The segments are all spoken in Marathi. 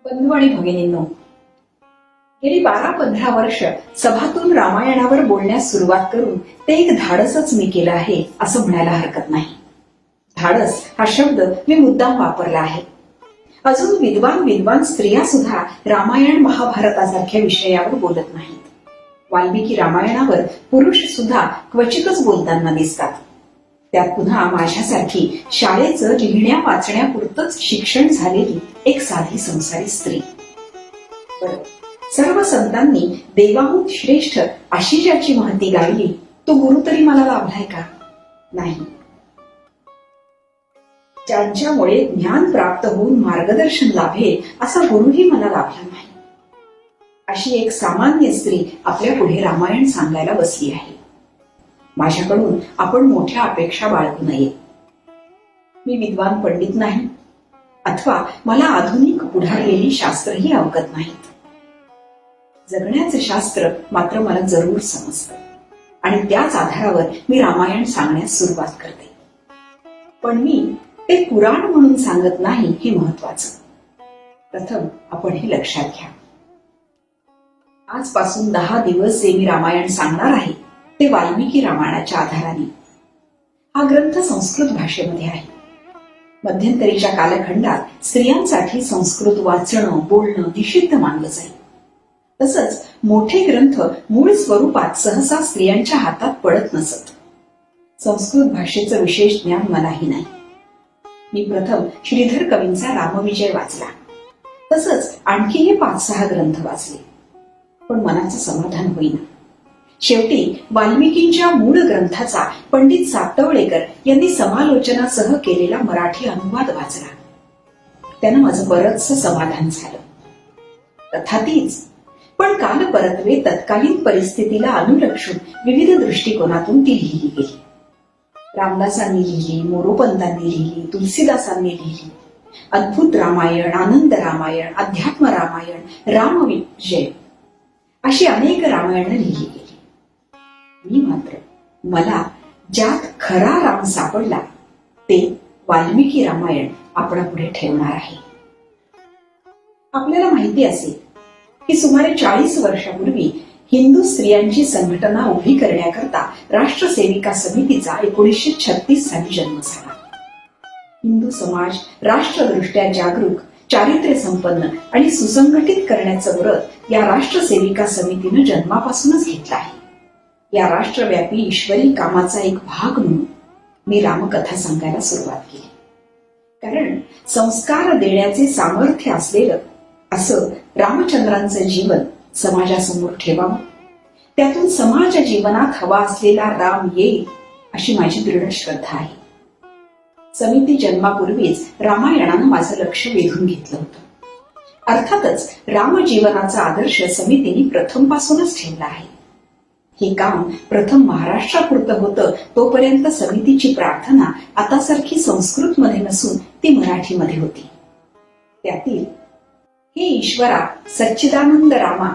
बंधू आणि भगिनींनो, गेली 12-15 वर्ष सभातून रामायणावर बोलण्यास सुरुवात करून ते एक धाडसच मी केलं आहे असं म्हणायला हरकत नाही. धाडस हा शब्द मी मुद्दाम वापरला आहे. अजून विद्वान स्त्रिया सुद्धा रामायण महाभारतासारख्या विषयावर बोलत नाहीत. वाल्मिकी रामायणावर पुरुष सुद्धा क्वचितच बोलताना दिसतात. त्यात पुन्हा माझ्यासारखी शाळेचं लिहिण्या वाचण्यापुरतच शिक्षण झालेली एक साधी संसारी स्त्री. बरं, सर्व संतांनी देवाहून श्रेष्ठ अशी ज्याची महती गायली तो गुरु तरी मला लाभलाय का? नाही. ज्यांच्यामुळे ज्ञान प्राप्त होऊन मार्गदर्शन लाभेल असा गुरुही मला लाभला नाही. अशी एक सामान्य स्त्री आपल्या पुढे रामायण सांगायला बसली आहे. माझ्याकडून आपण मोठ्या अपेक्षा बाळगू नये. मी विद्वान पंडित नाही, अथवा मला आधुनिक पुढारलेली शास्त्रही अवगत नाहीत. जगण्याचं शास्त्र मात्र मला जरूर समजतं आणि त्याच आधारावर मी रामायण सांगण्यास सुरुवात करते. पण मी ते पुराण म्हणून सांगत नाही हे महत्वाचं. प्रथम आपण हे लक्षात घ्या. आजपासून 10 दिवस जे मी रामायण सांगणार आहे ते वाल्मिकी रामायणाच्या आधाराने. हा ग्रंथ संस्कृत भाषेमध्ये आहे. मध्यंतरीच्या कालखंडात स्त्रियांसाठी संस्कृत वाचणं बोलणं निषिद्ध मानलं जाईल. तसंच मोठे ग्रंथ मूळ स्वरूपात सहसा स्त्रियांच्या हातात पडत नसत. संस्कृत भाषेचं विशेष ज्ञान मलाही नाही. मी प्रथम श्रीधर कवींचा रामविजय वाचला. तसंच आणखीही 5-6 ग्रंथ वाचले. पण मनाचं समाधान होईना. शेवटी वाल्मिकींच्या मूळ ग्रंथाचा पंडित सातवळेकर यांनी समालोचनासह केलेला मराठी अनुवाद वाचला. त्यानं माझं बरंचसं समाधान झालं. तथातीच पण काल परत्वे तत्कालीन परिस्थितीला अनुलक्षून विविध दृष्टिकोनातून ती लिहिली गेली. रामदासांनी लिहिली, मोरोपंतांनी लिहिली, तुलसीदासांनी लिहिली. अद्भुत रामायण, आनंद रामायण, अध्यात्म रामायण, रामविजय अशी अनेक रामायण लिहिली गेली. मी मात्र मला ज्यात खरा राम सापडला ते वाल्मिकी रामायण आपणापुढे ठेवणार आहे. आपल्याला माहिती असेल की सुमारे 40 वर्षापूर्वी हिंदू स्त्रियांची संघटना उभी करण्याकरता राष्ट्रसेविका समितीचा 1936 साली जन्म झाला. हिंदू समाज राष्ट्रदृष्ट्या जागरूक, चारित्र्य संपन्न आणि सुसंघटित करण्याचं व्रत या राष्ट्रसेविका समितीनं जन्मापासूनच घेतलं आहे. या राष्ट्रव्यापी ईश्वरी कामाचा एक भाग म्हणून मी रामकथा सांगायला सुरुवात केली. कारण संस्कार देण्याचे सामर्थ्य असलेलं असं रामचंद्रांचं जीवन समाजासमोर ठेवावं. त्यातून समाज जीवनात हवा असलेला राम येईल अशी माझी दृढ श्रद्धा आहे. समिती जन्मापूर्वीच रामायणानं माझं लक्ष वेधून घेतलं होतं. अर्थातच रामजीवनाचा आदर्श समितीने प्रथमपासूनच ठेवला आहे. हे काम प्रथम महाराष्ट्रापुरतं होतं तोपर्यंत समितीची प्रार्थना आतासारखी संस्कृतमध्ये नसून ती मराठीमध्ये होती. त्यातील हे ईश्वरा सच्चिदानंद रामा,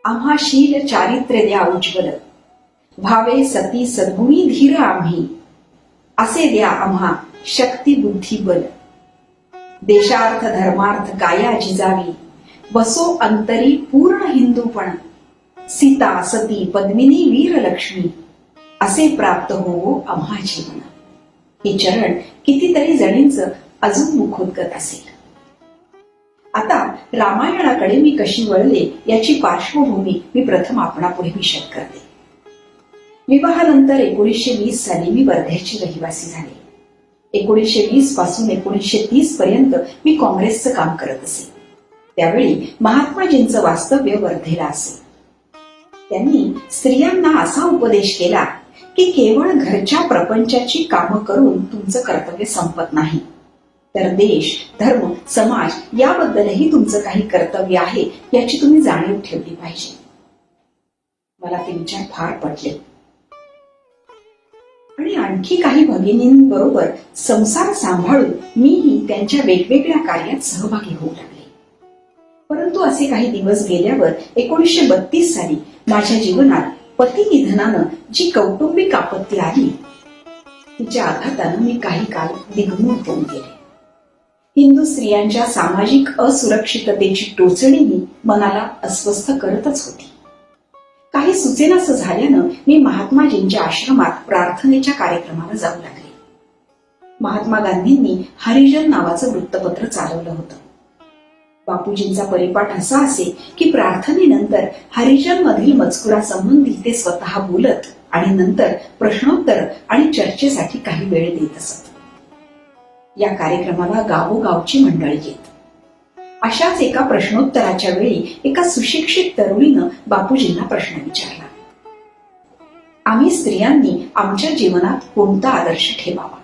आम्हा शील चारित्र्य द्या उज्ज्वल, भावे सती सद्गुणी धीर आम्ही, असे द्या आम्हा शक्ती बुद्धी बल, देशार्थ धर्मार्थ काया जिजावी, बसो अंतरी पूर्ण हिंदूपण, सीता सती पद्मिनी वीर लक्ष्मी, असे प्राप्त होवो आम्हा जीवन. हे चरण कितीतरी जणींचं अजून मुखोद्गत असेल. आता रामायणाकडे मी कशी वळले याची पार्श्वभूमी मी प्रथम आपणापुढे विशद करते. विवाहानंतर 1920 साली मी वर्ध्याची रहिवासी झाले. 1920 पासून 1930 पर्यंत मी काँग्रेसचं काम करत असे. त्यावेळी महात्माजींचं वास्तव्य वर्धेला असे. त्यांनी स्त्रियांना असा उपदेश केला की केवळ घरच्या प्रपंचाची कामं करून तुमचं कर्तव्य संपत नाही, तर देश, धर्म, समाज याबद्दलही तुमचं काही कर्तव्य आहे याची तुम्ही जाणीव ठेवली पाहिजे. मला ते विचार फार पटले आणि आणखी काही भगिनींबरोबर संसार सांभाळून मीही त्यांच्या वेगवेगळ्या कार्यात सहभागी होऊ लागले. परंतु असे काही दिवस गेल्यावर 1932 साली माझ्या जीवनात पती निधनानं जी कौटुंबिक आपत्ती आली तिच्या आघातानं मी काही काल दिग्मूढ होऊन गेले. हिंदू स्त्रियांच्या सामाजिक असुरक्षिततेची टोचणीही मनाला अस्वस्थ करतच होती. काही सुचेनासं झाल्यानं मी महात्माजींच्या आश्रमात प्रार्थनेच्या कार्यक्रमाला जाऊ लागले. महात्मा गांधींनी हरिजन नावाचं वृत्तपत्र चालवलं होतं. बापूजींचा परिपाठ असा असे की प्रार्थनेनंतर हरिजन मधील मजकुरासंबंधी ते स्वतः बोलत आणि नंतर प्रश्नोत्तर आणि चर्चेसाठी काही वेळ देत असत. या कार्यक्रमाला गावोगावची मंडळी येत. अशाच एका प्रश्नोत्तराच्या वेळी एका सुशिक्षित तरुणीनं बापूजींना प्रश्न विचारला. आम्ही स्त्रियांनी आमच्या जीवनात कोणता आदर्श ठेवावा?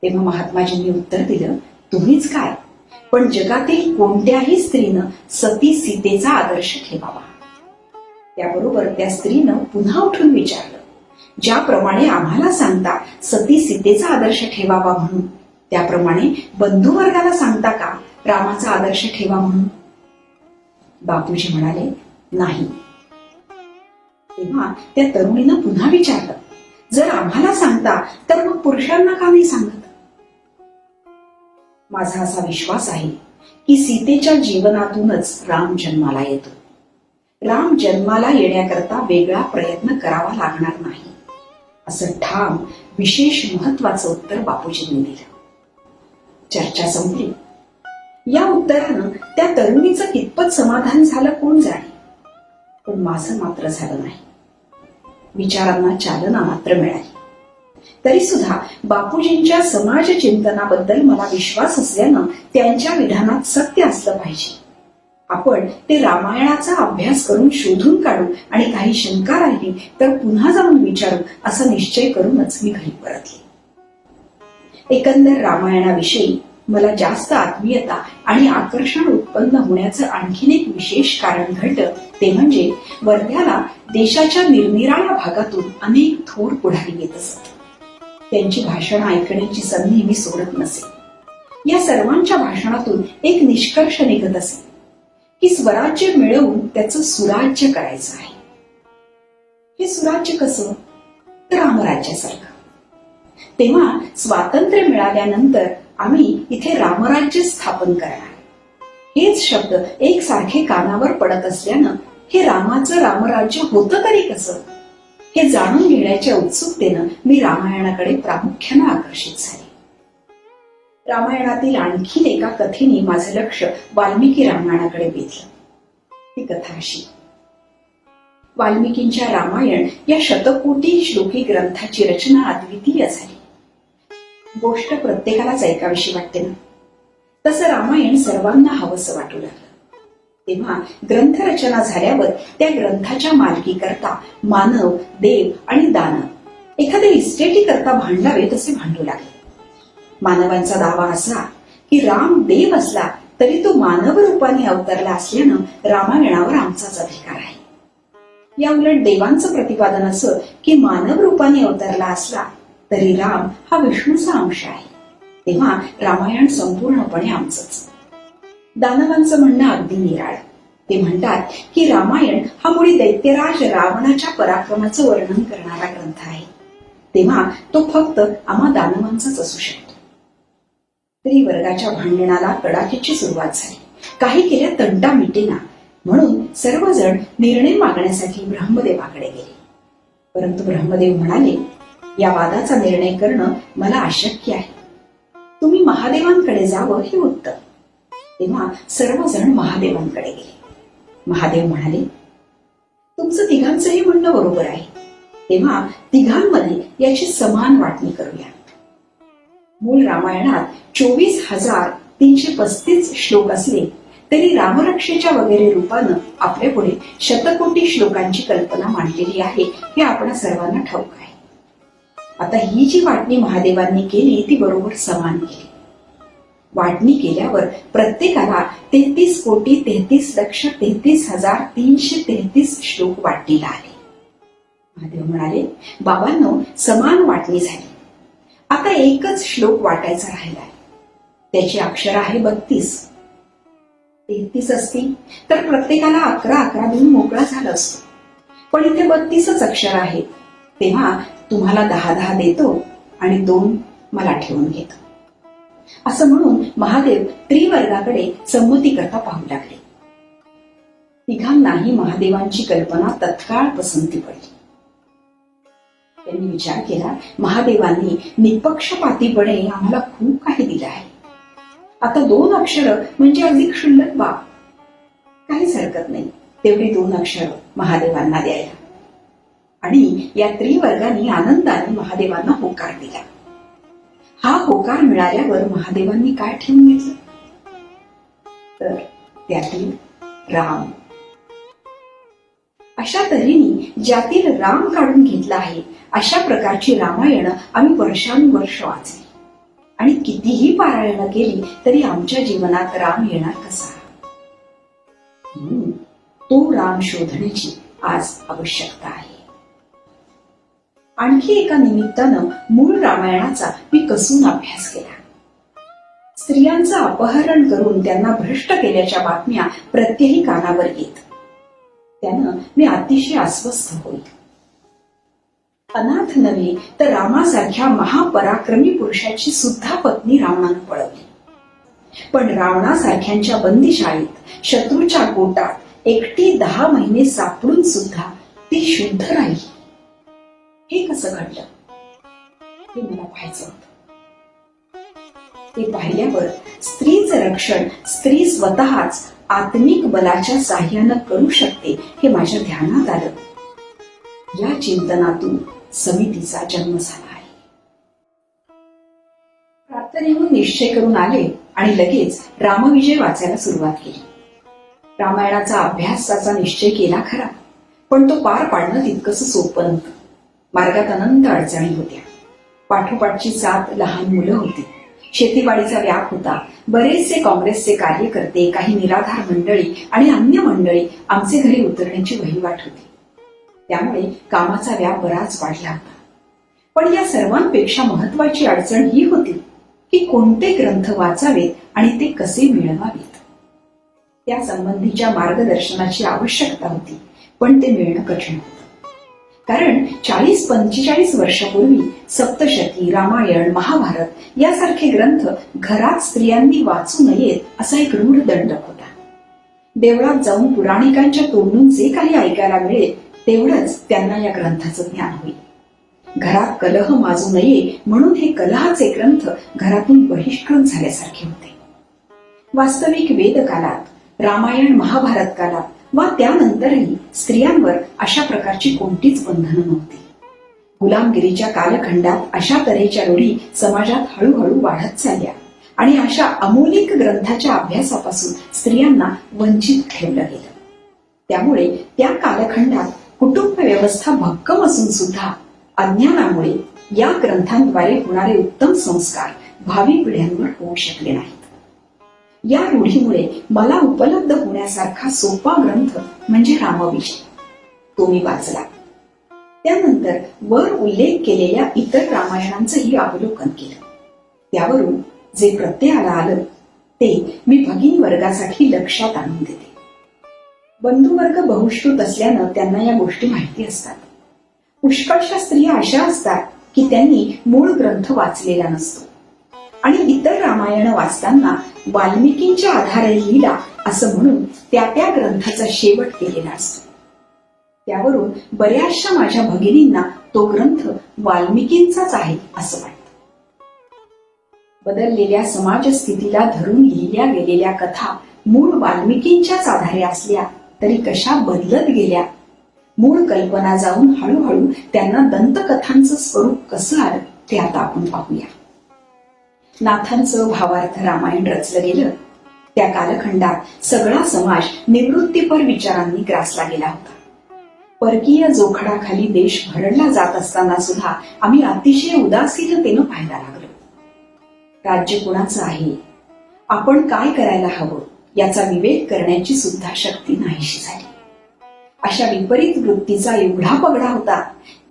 तेव्हा महात्माजींनी उत्तर दिलं, तुम्हीच काय, पण जगातील कोणत्याही स्त्रीनं सती सीतेचा आदर्श ठेवावा. त्याबरोबर त्या स्त्रीनं पुन्हा उठून विचारलं, ज्याप्रमाणे आम्हाला सांगता सती सीतेचा आदर्श ठेवावा म्हणून, त्याप्रमाणे बंधुवर्गाला सांगता का रामाचा आदर्श ठेवा म्हणून? बापूजी म्हणाले, नाही. तेव्हा त्या तरुणीनं पुन्हा विचारलं, जर आम्हाला सांगता तर मग पुरुषांना का नाही सांगत? माझा असा विश्वास आहे की सीतेच्या जीवनातूनच राम जन्माला येतो. राम जन्माला येण्याकरता वेगळा प्रयत्न करावा लागणार नाही, असं ठाम विशेष महत्वाचं उत्तर बापूजींनी दिलं. चर्चा संपली. या उत्तरानं त्या तरुणीचं कितपत समाधान झालं कोण जाणे, पण माझं मात्र झालं नाही. विचारांना चालना मात्र मिळाली. तरी सुद्धा बापूजींच्या समाज चिंतनाबद्दल मला विश्वास असल्यानं त्यांच्या विधानात सत्य असलं पाहिजे. आपण ते रामायणाचा अभ्यास करून शोधून काढू आणि काही शंका राहिली तर पुन्हा जाऊन विचारू असा निश्चय करूनच मी घरी परतले. एकंदर रामायणाविषयी मला जास्त आत्मीयता आणि आकर्षण उत्पन्न होण्याचं आणखीन एक विशेष कारण घडलं ते म्हणजे वर्ध्याला देशाच्या निरनिराळ्या भागातून अनेक थोर पुढारी येत असत. त्यांची भाषणं ऐकण्याची संधी मी सोडत नसे. या सर्वांच्या भाषणातून एक निष्कर्ष निघत असे की स्वराज्य मिळवून त्याचं सुराज्य करायचं आहे. हे सुराज्य कसं? तर रामराज्यासारखं. तेव्हा स्वातंत्र्य मिळाल्यानंतर आम्ही इथे रामराज्य स्थापन करणार. हेच शब्द एकसारखे कानावर पडत असल्यानं हे रामाचं रामराज्य होतं तरी कसं, हे जाणून घेण्याच्या उत्सुकतेनं मी रामायणाकडे प्रामुख्यानं आकर्षित झाले. रामायणातील आणखी एका कथेने माझं लक्ष वाल्मिकी रामायणाकडे वेधलं. ती कथा अशी. वाल्मिकींच्या रामायण या शतकोटी श्लोकी ग्रंथाची रचना अद्वितीय झाली. गोष्ट प्रत्येकालाच ऐकावीशी वाटते ना, तसं रामायण सर्वांना हवंसं वाटू लागलं. तेव्हा ग्रंथरचना झाल्यावर त्या ग्रंथाच्या मालकीकरता मानव, देव आणि दानव एखाद्या इस्टेटी करता भांडावे तसे भांडू लागले. मानवांचा दावा असा की राम देव असला तरी तो मानव रूपाने अवतरला असल्यानं रामायणावर आमचाच अधिकार आहे. या उलट देवांचं प्रतिपादन असं की मानव रूपाने अवतरला असला तरी राम हा विष्णूचा अंश आहे, तेव्हा रामायण संपूर्णपणे आमचंच. दानवांचं म्हणणं अगदी निराळ. ते म्हणतात की रामायण हा मुळी दैत्यराज रावणाच्या पराक्रमाचं वर्णन करणारा ग्रंथ आहे, तेव्हा तो फक्त आम्हा दानवांचाच असू शकतो. त्रिवर्गाच्या भांडणाला कडाकीची सुरुवात झाली. काही केल्या तंटा मिटेना म्हणून सर्वजण निर्णय मागण्यासाठी ब्रह्मदेवाकडे गेले. परंतु ब्रह्मदेव म्हणाले, या वादाचा निर्णय करणं मला अशक्य आहे. तुम्ही महादेवांकडे जावं हे उत्तम. तेव्हा सर्वजण महादेवांकडे गेले. महादेव म्हणाले, तुमचं तिघांचंही म्हणणं बरोबर आहे, तेव्हा तिघांमध्ये याची समान वाटणी करूया. मूळ रामायणात 24,335 श्लोक असले तरी रामरक्षेच्या वगैरे रूपानं आपल्या पुढे शतकोटी श्लोकांची कल्पना मांडलेली आहे हे आपणा सर्वांना ठाऊक आहे. आता ही जी वाटणी महादेवांनी केली ती बरोबर समान केली. वाटणी केल्यावर प्रत्येकाला 33,33,33,333 श्लोक वाटणीला आले. महादेव म्हणाले, बाबांनो, समान वाटणी झाली. आता एकच श्लोक वाटायचा राहिलाय. त्याची अक्षर आहे 32. 33 असती तर प्रत्येकाला 11 देऊन मोकळा झाला असतो, पण इथे 32च अक्षर आहेत. तेव्हा तुम्हाला 10 देतो आणि 2 मला ठेवून घेतो. असं म्हणून महादेव त्रिवर्गाकडे संमती करता पाहू लागले. तिघांनाही महादेवांची कल्पना तत्काळ पसंती पडली. त्यांनी विचार केला, महादेवांनी निपक्षपातीपणे आम्हाला खूप काही दिलं आहे. आता 2 अक्षरं म्हणजे अगदी क्षुल्लक बाब, काहीच हरकत नाही तेवढी 2 अक्षरं महादेवांना द्यायला. आणि या त्रिवर्गाने आनंदाने महादेवांना होकार दिला. हा होकार मिळाल्यावर महादेवांनी काय ठेवून घेतलं, तर त्यातील राम. अशा तऱ्हेने ज्यातील राम काढून घेतला आहे अशा प्रकारची रामायण आम्ही वर्षानुवर्ष वाचली आणि कितीही पारायण केली तरी आमच्या जीवनात राम येणार कसा. तो राम शोधण्याची आज आवश्यकता आहे. आणखी एका निमित्तानं मूळ रामायणाचा मी कसून अभ्यास केला. स्त्रियांचं अपहरण करून त्यांना भ्रष्ट केल्याच्या बातम्या प्रत्येकी कानावर येत. त्यानं मी अतिशय अस्वस्थ होईल. अनाथ नव्हे तर रामासारख्या महापराक्रमी पुरुषाची सुद्धा पत्नी रावणानं पळवली. पण रावणासारख्यांच्या बंदिशाळेत शत्रूच्या गोटात एकटी 10 महिने सापडून सुद्धा ती शुद्ध राहिली. हे कसं घडलं हे मला पाहायचं होतं. ते पाहिल्यावर स्त्रीचं रक्षण स्त्री स्वतःच आत्मिक बलाच्या साह्यानं करू शकते हे माझ्या ध्यानात आलं. या चिंतनातून समितीचा जन्म झाला आहे. प्रार्थनेहून निश्चय करून आले आणि लगेच रामविजय वाचायला सुरुवात केली. रामायणाचा अभ्यासाचा निश्चय केला खरा, पण तो पार पाडणं तितकंसं सोपं नव्हतं. मार्गात अनंत अडचणी होत्या. पाठोपाठची 7 लहान मुलं होती. शेतीवाडीचा व्याप होता. बरेचसे काँग्रेसचे कार्यकर्ते, काही निराधार मंडळी आणि अन्य मंडळी आमचे घरी उतरण्याची वहिवाट होती. त्यामुळे कामाचा व्याप बराच वाढला होता. पण या सर्वांपेक्षा महत्वाची अडचण ही होती की कोणते ग्रंथ वाचावेत आणि ते कसे मिळवावेत. त्या संबंधीच्या मार्गदर्शनाची आवश्यकता होती, पण ते मिळणं कठीण होतं. कारण 40-45 वर्षापूर्वी सप्तशती, रामायण, महाभारत यासारखे ग्रंथ घरात स्त्रियांनी वाचू नयेत असा एक रूढ दंडक होता. देवळात जाऊन पुराणिकांच्या तोंडून जे काही ऐकायला मिळेल तेवढंच त्यांना या ग्रंथाचं ज्ञान होईल. घरात कलह माजू नये म्हणून हे कलहाचे ग्रंथ घरातून बहिष्कृत झाल्यासारखे होते. वास्तविक वेदकालात, रामायण महाभारत कालात वा त्यानंतरही स्त्रियांवर अशा प्रकारची कोणतीच बंधनं नव्हती. गुलामगिरीच्या कालखंडात अशा तऱ्हेच्या रूढी समाजात हळूहळू वाढत चालल्या आणि अशा अमूलिक ग्रंथाच्या अभ्यासापासून स्त्रियांना वंचित ठेवलं गेलं. त्यामुळे त्या कालखंडात कुटुंब व्यवस्था भक्कम असून सुद्धा अज्ञानामुळे या ग्रंथांद्वारे होणारे उत्तम संस्कार भावी पिढ्यांवर होऊ शकले नाहीत. या रूढीमुळे मला उपलब्ध होण्यासारखा सोपा ग्रंथ म्हणजे रामविजय. तो मी वाचला. त्यानंतर वर उल्लेख केलेल्या इतर रामायणांचंही अवलोकन केलं. त्यावरून जे प्रत्ययाला आलं ते मी भगिनी वर्गासाठी लक्षात आणून देते. बंधुवर्ग बहुश्रुत असल्यानं त्यांना या गोष्टी माहिती असतात. पुष्कळशा स्त्रिया अशा असतात की त्यांनी मूळ ग्रंथ वाचलेला नसतो आणि इतर रामायण वाचताना वाल्मिकींच्या आधारे लिहिला असं म्हणून त्या ग्रंथाचा शेवट केलेला असतो. त्यावरून बऱ्याचशा माझ्या भगिनींना तो ग्रंथ वाल्मिकींचाच आहे असं वाटतं. बदललेल्या समाजस्थितीला धरून लिहिल्या गेलेल्या कथा मूळ वाल्मिकींच्याच आधारे असल्या तरी कशा बदलत गेल्या. मूळ कल्पना जाऊन हळूहळू त्यांना दंतकथांचं स्वरूप कसं आलं ते आता आपण पाहूया. नाथांचं भावार्थ रामायण रचलं गेलं. त्या कालखंडात सगळा समाज निवृत्तीपर विचारांनी ग्रासला गेला होता. परकीय जोखडाखाली देश भरडला जात असताना सुद्धा आम्ही अतिशय उदासीनतेनं पाहायला लागलो. राज्य कुणाचं आहे, आपण काय करायला हवं याचा विवेक करण्याची सुद्धा शक्ती नाहीशी झाली. अशा विपरीत वृत्तीचा एवढा पगडा होता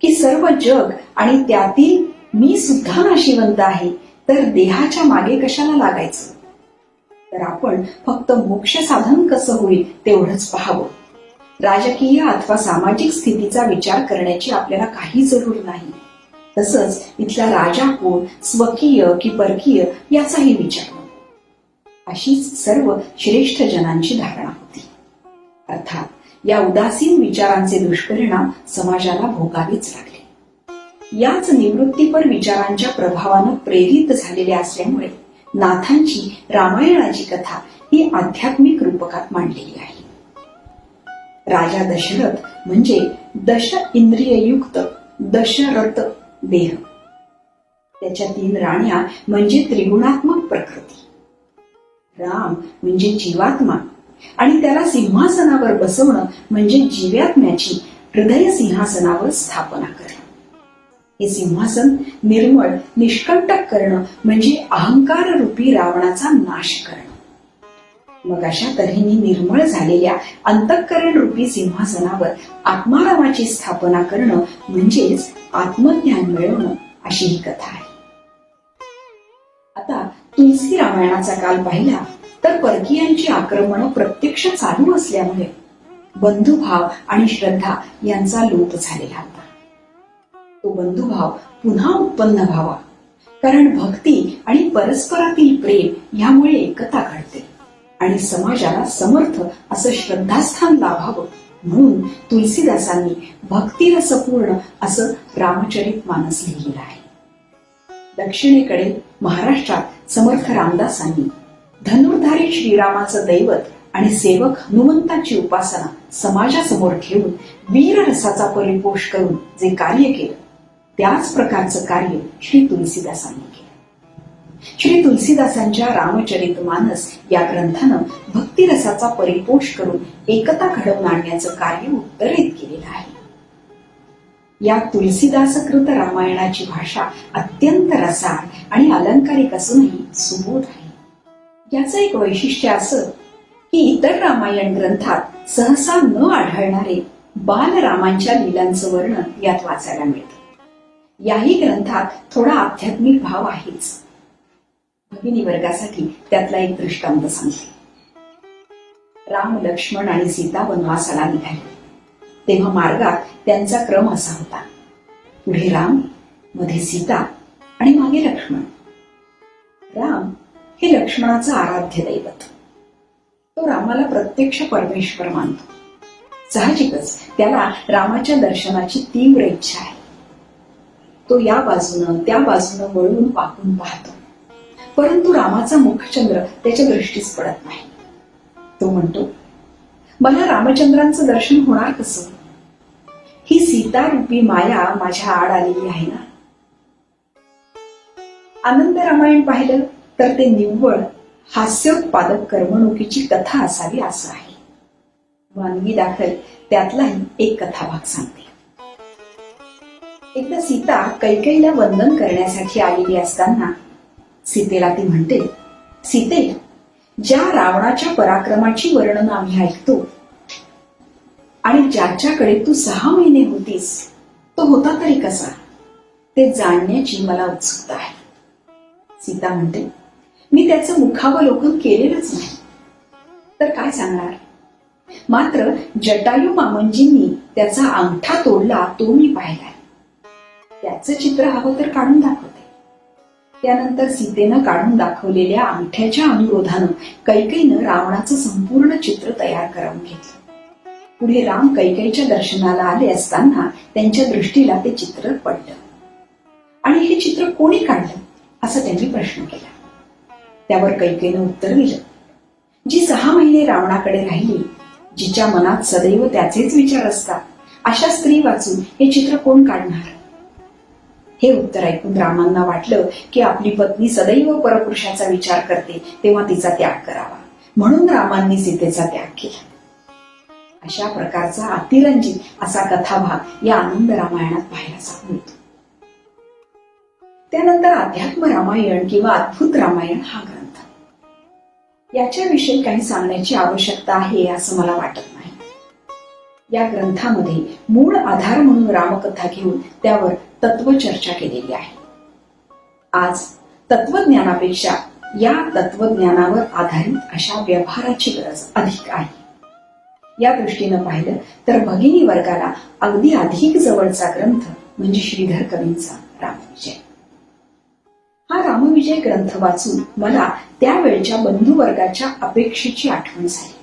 की सर्व जग आणि त्यातील मी सुद्धा नाशिवंत आहे तर देहाच्या मागे कशाला लागायचं. तर आपण फक्त मोक्ष साधन कसं होईल तेवढंच पाहावं. राजकीय अथवा सामाजिक स्थितीचा विचार करण्याची आपल्याला काही जरूर नाही. तसंच इथला राजा कोण, स्वकीय की परकीय याचाही विचार नको, अशीच सर्व श्रेष्ठ जनांची धारणा होती. अर्थात या उदासीन विचारांचे दुष्परिणाम समाजाला भोगावेच लागले. याच निवृत्तीपर विचारांच्या प्रभावानं प्रेरित झालेल्या असल्यामुळे नाथांची रामायणाची कथा ही आध्यात्मिक रूपकात मांडलेली आहे. राजा दशरथ म्हणजे दश इंद्रिययुक्त दशरथ देह, त्याच्या 3 राण्या म्हणजे त्रिगुणात्मक प्रकृती, राम म्हणजे जीवात्मा आणि त्याला सिंहासनावर बसवणं म्हणजे जीवात्म्याची हृदय सिंहासनावर स्थापना करणं. हे सिंहासन निर्मळ निष्कंटक करणं म्हणजे अहंकार रूपी रावणाचा नाश करणं. मग अशा तऱ्हेने निर्मळ झालेल्या अंतःकरण रूपी सिंहासनावर आत्मारामाची स्थापना करणं म्हणजेच आत्मज्ञान मिळवणं, अशी ही कथा आहे. आता तुलसी रामायणाचा काल पाहिला तर परकीयांची आक्रमणं प्रत्यक्ष चालू असल्यामुळे बंधुभाव आणि श्रद्धा यांचा लोप झालेला होता. तो बंधुभाव पुन्हा उत्पन्न व्हावा, कारण भक्ती आणि परस्परातील प्रेम यामुळे एकता घडते आणि समाजाला समर्थ असं श्रद्धास्थान लाभावं म्हणून तुलसीदासांनी भक्तिरसपूर्ण असं रामचरित मानस लिहिलेलं आहे. दक्षिणेकडे महाराष्ट्रात समर्थ रामदासांनी धनुर्धारी श्रीरामाचं दैवत आणि सेवक हनुमंताची उपासना समाजासमोर ठेवून वीररसाचा परिपोष करून जे कार्य केलं, त्याच प्रकारचं कार्य श्री तुलसीदासांनी केलं. श्री तुलसीदासांच्या रामचरित मानस या ग्रंथानं भक्तिरसाचा परिपोष करून एकता घडवून आणण्याचं कार्य उत्तरेत केलेलं आहे. या तुलसीदासकृत रामायणाची भाषा अत्यंत रसाळ आणि अलंकारिक असूनही सुबोध आहे. याचं एक वैशिष्ट्य असं की इतर रामायण ग्रंथात सहसा न आढळणारे बालरामांच्या लीलांचं वर्णन यात वाचायला मिळतं. याही ग्रंथात थोडा आध्यात्मिक भाव आहेच. भगिनी वर्गासाठी त्यातला एक दृष्टांत सांगते. राम, लक्ष्मण आणि सीता वनवासाला निघाले तेव्हा मार्गात त्यांचा क्रम असा होता: पुढे राम, मध्ये सीता आणि मागे लक्ष्मण. राम हे लक्ष्मणाचं आराध्य दैवत. तो रामाला प्रत्यक्ष परमेश्वर मानतो. साहजिकच त्याला रामाच्या दर्शनाची तीव्र इच्छा आहे. तो या बाजूनं त्या बाजूनं वळून वाकून पाहतो, परंतु रामाचा मुखचंद्र त्याच्या दृष्टीस पडत नाही. तो म्हणतो, मला रामचंद्रांचं दर्शन होणार कसं? ही सीता रूपी माया माझ्या आड आलेली आहे ना. आनंद रामायण पाहिलं तर ते निव्वळ हास्योत्पादक करमणुकीची कथा असावी असं आहे. मानवी दाखल त्यातलाही एक कथाभाग सांगते. एकदा सीता कैकेयीला वंदन करण्यासाठी आलेली असताना सीतेला ती म्हणते, सीते, ज्या रावणाच्या पराक्रमाची वर्णन आम्ही ऐकतो आणि ज्याच्याकडे तू 6 महिने होतीस, तो होता तरी कसा, ते जाणण्याची मला उत्सुकता आहे. सीता म्हणते, मी त्याचं मुखावलोकन केलेलंच नाही, तर काय सांगणार. मात्र जटायू मामंजींनी त्याचा अंगठा तोडला तो मी पाहिलाय. त्याचं चित्र हवं तर काढून दाखवते. त्यानंतर सीतेनं काढून दाखवलेल्या अंगठ्याच्या अनुरोधानं कैकेयीनं रावणाचं संपूर्ण चित्र तयार करून घेतलं. पुढे राम कैकेयीच्या दर्शनाला आले असताना त्यांच्या दृष्टीला ते चित्र पडलं आणि हे चित्र कोणी काढलं असं त्यांनी प्रश्न केला. त्यावर कैकेयीनं उत्तर दिलं, जी 6 महिने रावणाकडे राहिली, जिच्या मनात सदैव त्याचेच विचार असतात, अशा स्त्री वाचून हे चित्र कोण काढणार. हे उत्तर ऐकून रामांना वाटलं की आपली पत्नी सदैव परपुरुषाचा विचार करते, तेव्हा तिचा त्याग करावा, म्हणून रामांनी सीतेचा त्याग केला. अशा प्रकारचा अतिरंजित असा कथाभाग या आनंद रामायणात पाहायला मिळतो. त्यानंतर अध्यात्म रामायण किंवा अद्भुत रामायण हा ग्रंथ, याच्याविषयी काही सांगण्याची आवश्यकता आहे असं मला वाटत नाही. या ग्रंथामध्ये मूळ आधार म्हणून रामकथा घेऊन त्यावर तत्वचर्चा केलेली आहे. आज तत्वज्ञानापेक्षा या तत्वज्ञानावर आधारित अशा व्यवहाराची गरज अधिक आहे. या दृष्टीनं पाहिलं तर भगिनी वर्गाला अगदी अधिक जवळचा ग्रंथ म्हणजे श्रीधर कवींचा रामायण. रामविजय. हा रामविजय ग्रंथ वाचून मला त्यावेळच्या बंधुवर्गाच्या अपेक्षेची आठवण झाली.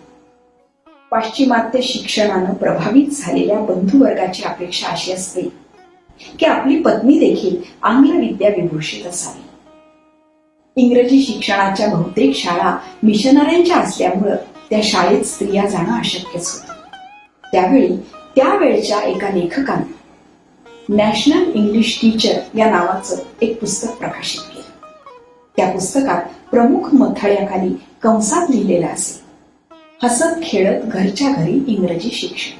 पाश्चिमात्य शिक्षणानं प्रभावित झालेल्या बंधुवर्गाची अपेक्षा अशी असते की आपली पत्नी देखील आंग्ल विद्या विभूषित असावी. इंग्रजी शिक्षणाच्या बहुतेक शाळा मिशनऱ्यांच्या असल्यामुळं त्या शाळेत स्त्रिया जाणं अशक्यच होतं. त्यावेळच्या एका लेखकाने नॅशनल इंग्लिश टीचर या नावाचं एक पुस्तक प्रकाशित केलं. त्या पुस्तकात प्रमुख मथळ्याखाली कंसात लिहिलेलं असे, हसत खेळत घरच्या घरी इंग्रजी शिक्षण.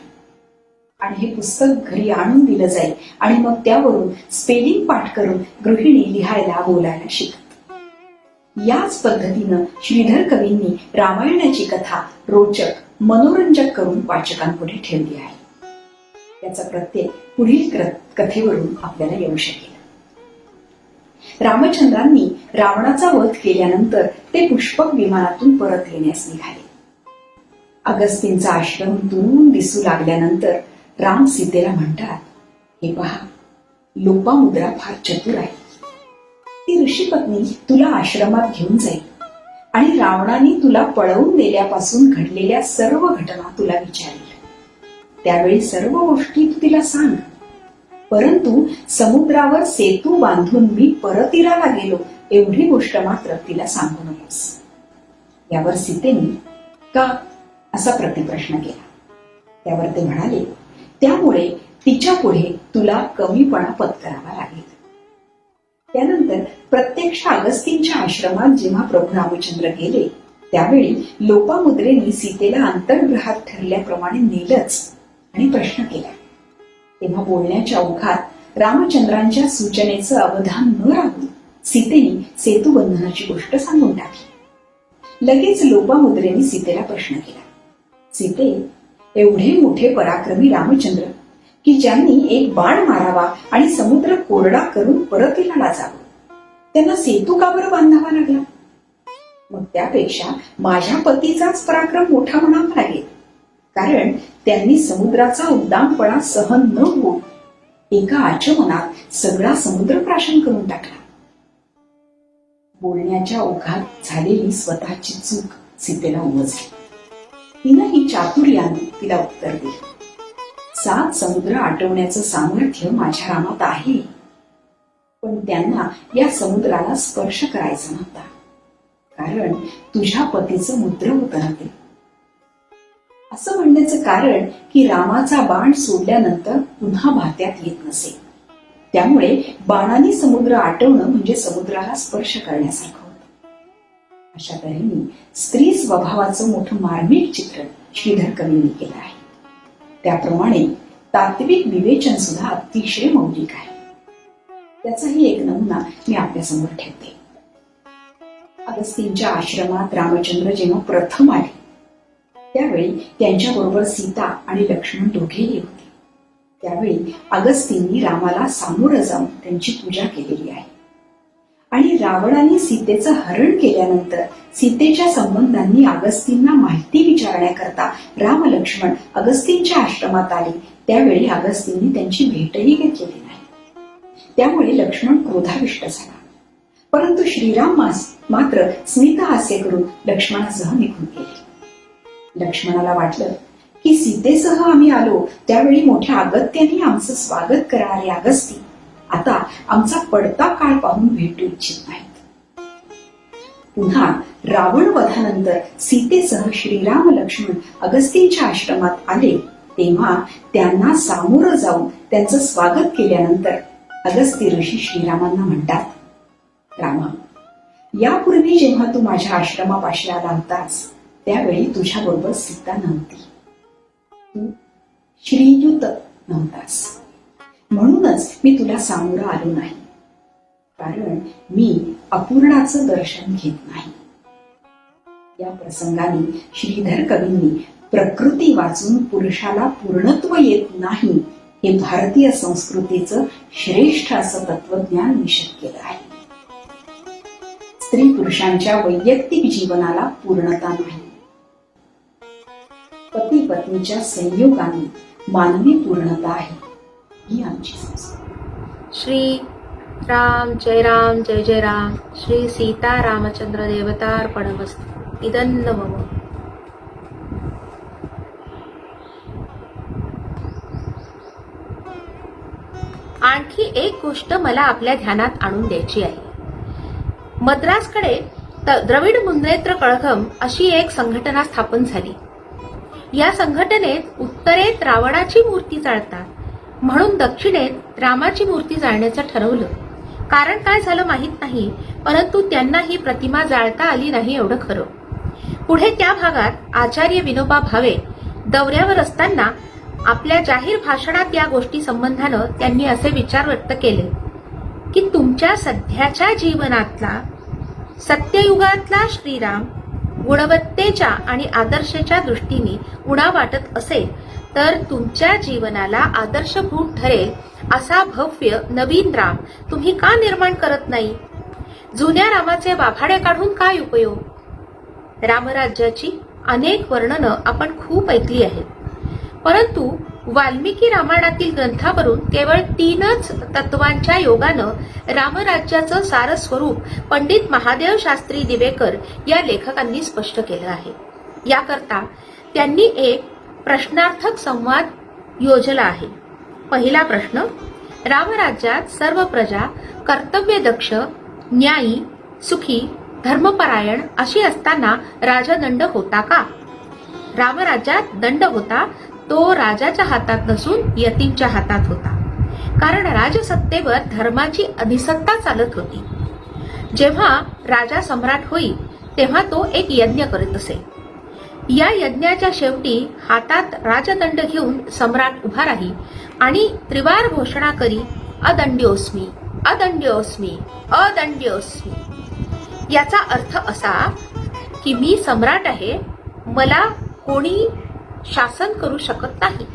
आणि हे पुस्तक घरी आणून दिलं जाईल आणि मग त्यावरून स्पेलिंग पाठ करून गृहिणी लिहायला बोलायला शिकत. याच पद्धतीनं श्रीधर कवींनी रामायणाची कथा रोचक मनोरंजक करून वाचकांपुढे ठेवली आहे. त्याचा प्रत्यय पुढील कथेवरून आपल्याला येऊ शकेल. रामचंद्रांनी रावणाचा वध केल्यानंतर ते पुष्पक विमानातून परत येण्यास निघाले. अगस्तींचा आश्रम दुरून दिसू लागल्यानंतर राम सीतेला म्हणतात, हे पहा, लोपामुद्रा फार चतुर आहे. ती ऋषीपत्नी तुला आश्रमात घेऊन जाईल आणि रावणाने तुला पळवून दिल्यापासून घडलेल्या सर्व घटना तुला विचारेल. त्यावेळी सर्व गोष्टी तू तिला सांग, परंतु समुद्रावर सेतू बांधून मी परतीराला गेलो एवढी गोष्ट मात्र तिला सांगू नकोस. यावर सीतेने का असा प्रतिप्रश्न केला. त्यावर ते म्हणाले, त्यामुळे तिच्या पुढे तुला कमीपणा पत्करावा लागेल. त्यानंतर प्रत्यक्ष अगस्तींच्या आश्रमात जेव्हा प्रभू रामचंद्र गेले त्यावेळी लोपामुद्रेने सीतेला अंतर्ग्रहात ठरल्याप्रमाणे नेलंच आणि प्रश्न केला. तेव्हा बोलण्याच्या ओघात रामचंद्रांच्या सूचनेचं अवधान न राहून सीतेने सेतुबंधनाची गोष्ट सांगून टाकली. लगेच लोपामुद्रेने सीतेला प्रश्न केला, सीते, एवढे मोठे पराक्रमी रामचंद्र की ज्यांनी एक बाण मारावा आणि समुद्र कोरडा करून परतीला जावं, त्यांना सेतू का बरं बांधावा लागला? मग त्यापेक्षा माझ्या पतीचाच पराक्रम मोठा म्हणावा लागेल, कारण त्यांनी समुद्राचा उद्दामपणा सहन न होऊन एका आचमनात सगळा समुद्र प्राशन करून टाकला. बोलण्याच्या ओघात झालेली स्वतःची चूक सीतेला उमजली. तिनं ही चातुर्याने तिला उत्तर दिलं, 7 समुद्र आटवण्याचं सामर्थ्य माझ्या रामात आहे, पण त्यांना या समुद्राला स्पर्श करायचा नव्हता, कारण तुझ्या पतीचं मुद्र होतं ना ते. असं म्हणण्याचं कारण की रामाचा बाण सोडल्यानंतर पुन्हा भात्यात येत नसे, त्यामुळे बाणाने समुद्र आटवणं म्हणजे समुद्राला स्पर्श करण्यासारखं होतं. अशा तऱ्हेने स्त्री स्वभावाचं मोठं मार्मिक चित्रण श्रीधर कवींनी केलं आहे. त्याप्रमाणे तात्विक विवेचन सुद्धा अतिशय मौलिक आहे. त्याचाही एक नमुना मी आपल्यासमोर ठेवते. अगस्तींच्या आश्रमात रामचंद्र जेव्हा प्रथम आले त्यावेळी त्यांच्याबरोबर सीता आणि लक्ष्मण दोघेही होते. त्यावेळी अगस्तींनी रामाला सामोरं जाऊन त्यांची पूजा केलेली आहे. आणि रावणाने सीतेचं हरण केल्यानंतर सीतेच्या संबंधांनी अगस्तींना माहिती विचारण्याकरता राम लक्ष्मण अगस्तींच्या आश्रमात आले. त्यावेळी अगस्तींनी त्यांची भेटही घेतलेली नाही. त्यामुळे लक्ष्मण क्रोधाविष्ट झाला. परंतु श्रीराम मात्र स्मितहास्य करून लक्ष्मणासह निघून गेले. लक्ष्मणाला वाटलं की सीतेसह आम्ही आलो त्यावेळी मोठ्या अगत्याने आमचं स्वागत करणारे अगस्ती आता आमचा पडता काळ पाहून भेटू इच्छित नाहीत. पुन्हा रावण वधानंतर सीतेसह श्रीराम लक्ष्मण अगस्तींच्या आश्रमात आले तेव्हा त्यांना सामोरं जाऊन त्यांचं स्वागत केल्यानंतर अगस्ती ऋषी श्रीरामांना म्हणतात, रामा, यापूर्वी जेव्हा तू माझ्या आश्रमापाशी आला होतास त्यावेळी तुझ्याबरोबर सीता नव्हती, तू श्रीयुत नव्हतास, म्हणूनच मी तुला सामोरं आलो नाही, कारण मी अपूर्णाचं दर्शन घेत नाही. या प्रसंगाने श्रीधर कवींनी प्रकृती वाचून पुरुषाला पूर्णत्व येत नाही हे भारतीय संस्कृतीचं श्रेष्ठ असं तत्वज्ञान निश्चित केलं आहे. स्त्री पुरुषांच्या वैयक्तिक जीवनाला पूर्णता नाही, पती पत्नीच्या संयोगाने मानवी पूर्णता आहे ही आमची संस्कृती. श्री राम जय जय राम. श्री सीता रामचंद्र देवतार्पणमस्तु. इदन्न मम. आणखी एक गोष्ट मला आपल्या ध्यानात आणून द्यायची आहे. मद्रासकडे द्रविड मुन्नेत्र कळघम अशी एक संघटना स्थापन झाली. या संघटनेत उत्तरेत रावणाची मूर्ती जाळतात म्हणून दक्षिणेत रामाची मूर्ती जाळण्याचं ठरवलं. कारण काय झालं माहीत नाही, परंतु त्यांना ही प्रतिमा जाळता आली नाही एवढं खरं. पुढे त्या भागात आचार्य विनोबा भावे दौऱ्यावर असताना आपल्या जाहीर भाषणात या गोष्टी संबंधानं त्यांनी असे विचार व्यक्त केले की तुमच्या सध्याच्या जीवनातला सत्ययुगातला श्रीराम गुणवत्तेच्या आणि आदर्शाच्या दृष्टीने उणा वाटत असेल तर तुमच्या जीवनाला आदर्शभूत ठरेल असा भव्य नवीन राम तुम्ही का निर्माण करत नाही? जुन्या रामाचे वाभाडे काढून काय उपयोग? रामराज्याची अनेक वर्णनं आपण खूप ऐकली आहेत, परंतु वाल्मिकी रामायणातील ग्रंथावरून केवळ 3च तत्वांच्या योगानं रामराज्याचं सार स्वरूप पंडित महादेव शास्त्री दिवेकर या लेखकांनी स्पष्ट केलं आहे. याकरता त्यांनी एक प्रश्नार्थक संवाद योजला आहे. पहिला प्रश्न: रामराज्यात सर्व प्रजा कर्तव्यदक्ष, न्यायी, सुखी, धर्मपरायण अशी असताना राजदंड होता का? रामराज्यात दंड होता, तो राजाच्या हातात नसून यतींच्या हातात होता. कारण राजसत्तेवर धर्माची अधिसत्ता चालत होती. जेव्हा राजा सम्राट होई तेव्हा तो एक यज्ञ करत असे. या यज्ञाच्या शेवटी हातात राजदंड घेऊन सम्राट उभा राही आणि त्रिवार घोषणा करी, अदंड्योस्मी, अदंड्योस्मी, अदंड्योस्मी. याचा अर्थ असा की मी सम्राट आहे, मला कोणी शासन करू शकत नाही.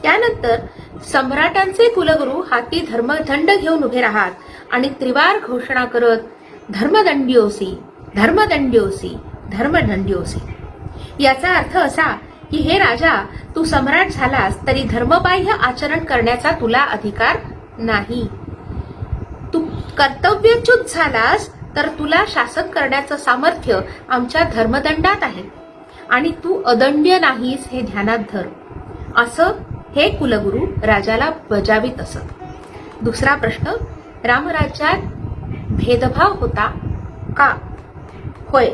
त्यानंतर सम्राटांचे कुलगुरू हाती धर्मदंड घेऊन उभे राहत आणि त्रिवार घोषणा करत, धर्मदंड्योसी, धर्मदंड्योसी, धर्मदंड्योसी. याचा अर्थ असा की हे राजा, तू सम्राट झालास तरी धर्मबाह्य आचरण करण्याचा तुला अधिकार नाही. तू कर्तव्यच्युत झालास तर तुला शासन करण्याचं सामर्थ्य आमच्या धर्मदंडात आहे आणि तू अदंड्य नाहीस हे ध्यानात धर, असं हे कुलगुरू राजाला बजावित असत. दुसरा प्रश्न: रामराज्यात भेदभाव होता का? होय,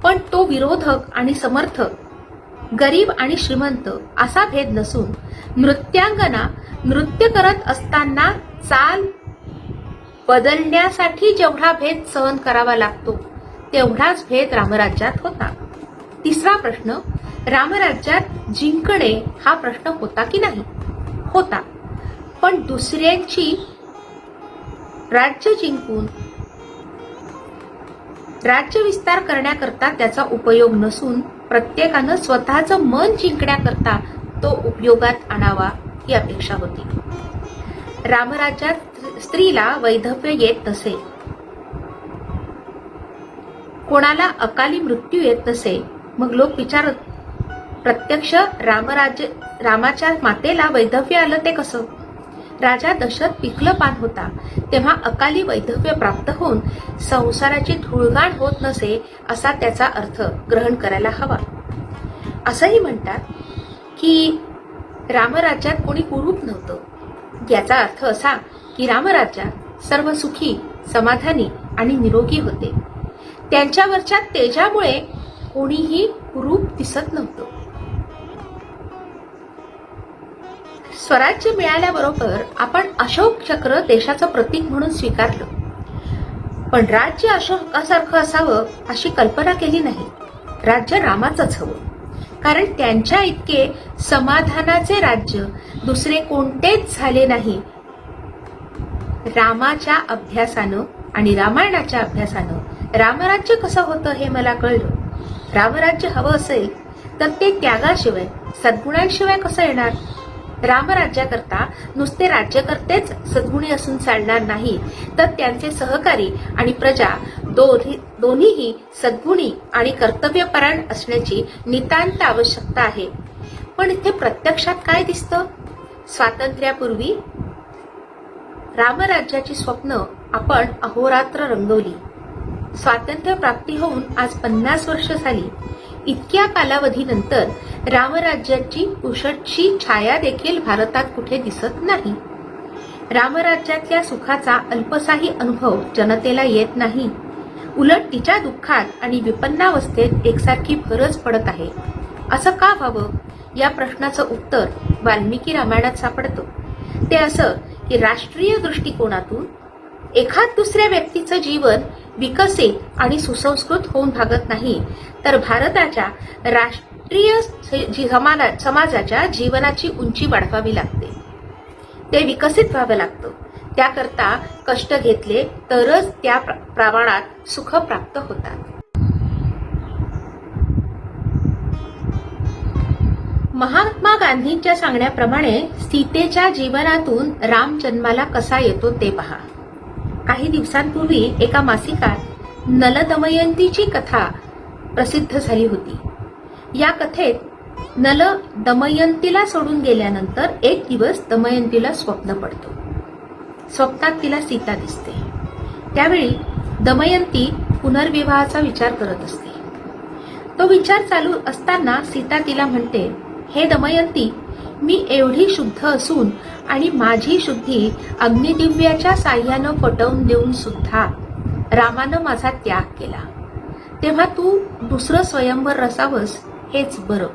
पण तो विरोधक आणि समर्थक, गरीब आणि श्रीमंत असा भेद नसून नृत्यांगना नृत्य करत असताना चाल बदलण्यासाठी जेवढा भेद सहन करावा लागतो तेवढाच भेद रामराज्यात होता. तिसरा प्रश्न: रामराज्यात जिंकणे हा प्रश्न होता की नाही? होता, पण दुसऱ्यांची राज्य जिंकून राज्य विस्तार करण्याकरता त्याचा उपयोग नसून प्रत्येकानं स्वतःचं मन जिंकण्याकरता तो उपयोगात आणावा ही अपेक्षा होती. रामराज्यात स्त्रीला वैधव्य येत नसे, कोणाला अकाली मृत्यू येत नसे. मग लोक विचारत, प्रत्यक्ष रामाच्या मातेला वैधव्य आलं ते कसं? राजा दशरथ पिकलं पान होता तेव्हा अकाली वैधव्य प्राप्त होऊन संसाराची धुळघाण होत नसे असा त्याचा अर्थ ग्रहण करायला हवा. असंही म्हणतात की रामराज्यात कोणी कुरूप नव्हतं. याचा अर्थ असा की रामराज्यात सर्व सुखी, समाधानी आणि निरोगी होते. त्यांच्यावरच्या तेजामुळे कोणीही कुरूप दिसत नव्हतं. स्वराज्य मिळाल्याबरोबर आपण अशोक चक्र देशाचं प्रतीक म्हणून स्वीकारलं, पण राज्य अशोकासारखं असावं अशी कल्पना केली नाही. राज्य रामाचंच हवं, कारण त्यांच्या इतके समाधानाचे राज्य दुसरे कोणतेच झाले नाही. रामाच्या अभ्यासानं आणि रामायणाच्या अभ्यासानं रामराज्य कसं होतं हे मला कळलं. रामराज्य हवं असेल तर ते त्यागाशिवाय, सद्गुणांशिवाय कसं येणार? रामराज्याकरता नुसते राज्यकर्तेच सद्गुणी असून चालणार नाही, तर त्यांचे सहकारी आणि प्रजा दोन्हीही सद्गुणी आणि कर्तव्यपरायण असण्याची नितांत आवश्यकता आहे. पण इथे प्रत्यक्षात काय दिसतं? स्वातंत्र्यापूर्वी रामराज्याची स्वप्न आपण अहोरात्र रंगवली. स्वातंत्र्य प्राप्ती होऊन आज 50 वर्ष झाली. इतक्या कालावधीनंतर रामराज्याची पुसटशी छाया देखील भारतात कुठे दिसत नाही. रामराज्यातल्या सुखाचा अल्पसाही अनुभव जनतेला येत नाही. उलट तिच्या दुःखात आणि विपन्नावस्थेत एकसारखी भरच पडत आहे. असं का व्हावं या प्रश्नाचं उत्तर वाल्मिकी रामायणात सापडतं. ते असं की राष्ट्रीय दृष्टिकोनातून एखाद दुसऱ्या व्यक्तीचं जीवन विकसित आणि सुसंस्कृत होऊन भागत नाही, तर भारताच्या राष्ट्रीय समाजाच्या जीवनाची उंची वाढवावी लागते. ते विकसित व्हावं लागतं. त्याकरता कष्ट घेतले तरच त्या प्रमाणात सुख प्राप्त होतात. महात्मा गांधींच्या सांगण्याप्रमाणे सीतेच्या जीवनातून राम जन्माला कसा येतो ते पहा. काही दिवसांपूर्वी एका मासिकात नलदमयंतीची कथा प्रसिद्ध झाली होती. या कथेत नल दमयंतीला सोडून गेल्यानंतर एक दिवस दमयंतीला स्वप्न पडतो. स्वप्नात तिला सीता दिसते. त्यावेळी दमयंती पुनर्विवाहाचा विचार करत असते. तो विचार चालू असताना सीता तिला म्हणते, हे दमयंती, मी एवढी शुद्ध असून आणि माझी शुद्धी अग्निदिव्याच्या साह्यानं पटवून देऊन सुद्धा रामानं माझा त्याग केला. तेव्हा तू दुसरं स्वयंवर रसावस हेच बरं.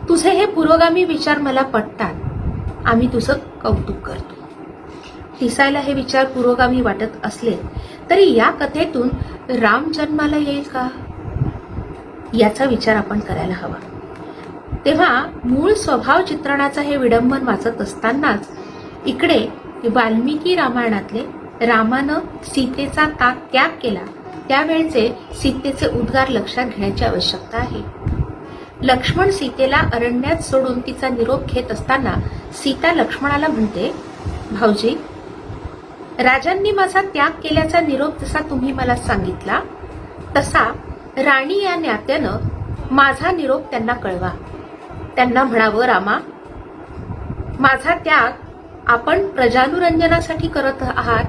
तुझे हे पुरोगामी विचार मला पटतात. आम्ही तुझं कौतुक करतो. दिसायला हे विचार पुरोगामी वाटत असले तरी या कथेतून राम जन्माला येईल का याचा विचार आपण करायला हवा. तेव्हा मूळ स्वभाव चित्रणाचं हे विडंबन वाचत असतानाच इकडे वाल्मिकी रामायणातले रामानं सीतेचा त्याग केला त्यावेळचे सीतेचे उद्गार लक्षात घेण्याची आवश्यकता आहे. लक्ष्मण सीतेला अरण्यात सोडून तिचा निरोप घेत असताना सीता लक्ष्मणाला म्हणते, भाऊजी, राजांनी माझा त्याग केल्याचा निरोप जसा तुम्ही मला सांगितला तसा राणी या नात्यानं माझा निरोप त्यांना कळवा. त्यांना म्हणावं, रामा, माझा त्याग आपण प्रजानुरंजनासाठी करत आहात.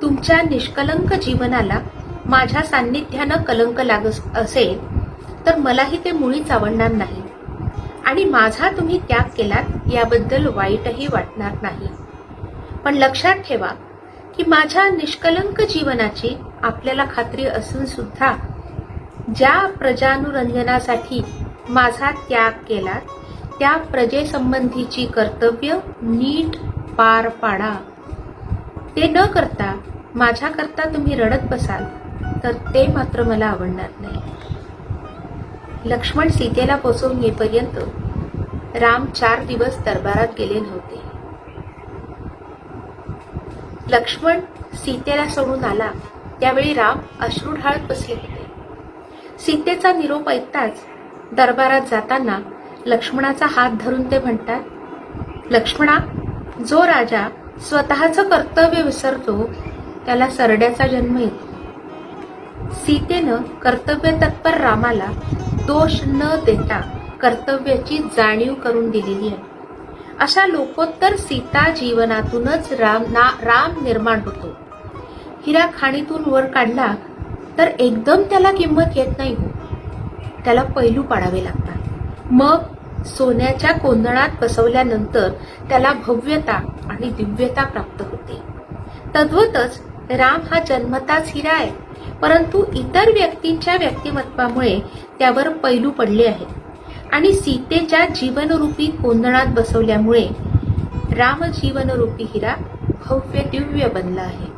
तुमच्या निष्कलंक जीवनाला माझ्या सान्निध्यानं कलंक लागत असेल तर मलाही ते मुळीच आवडणार नाही आणि माझा तुम्ही त्याग केलात याबद्दल वाईटही वाटणार नाही. पण लक्षात ठेवा की माझ्या निष्कलंक जीवनाची आपल्याला खात्री असून सुद्धा ज्या प्रजानुरंजनासाठी माझा त्याग केला त्या प्रजेसंबंधीची कर्तव्य नीट पार पाडा. ते न करता माझ्याकरता तुम्ही रडत बसाल तर ते मात्र मला आवडणार नाही. लक्ष्मण सीतेला पोचवून येईपर्यंत राम 4 दिवस दरबारात गेले नव्हते. लक्ष्मण सीतेला सोडून आला त्यावेळी राम अश्रू ढाळत बसले होते. सीतेचा निरोप ऐकताच दरबारात जाताना लक्ष्मणाचा हात धरून ते म्हणतात, लक्ष्मणा, जो राजा स्वतःचं कर्तव्य विसरतो त्याला सरड्याचा जन्म येतो. सीतेनं कर्तव्य तत्पर रामाला दोष न देता कर्तव्याची जाणीव करून दिलेली आहे. अशा लोकोत्तर सीता जीवनातूनच राम निर्माण होतो. हिरा खाणीतून वर काढला तर एकदम त्याला किंमत येत नाही हो. त्याला पैलू पाडावे लागतात. मग सोन्याच्या कोंदणात बसवल्यानंतर त्याला भव्यता आणि दिव्यता प्राप्त होते. तद्वतच राम हा जन्मताच हिरा आहे, परंतु इतर व्यक्तींच्या व्यक्तिमत्वामुळे त्यावर पैलू पडले आहेत आणि सीतेच्या जीवनरूपी कोंदणात बसवल्यामुळे राम जीवनरूपी हिरा भव्य दिव्य बनला आहे.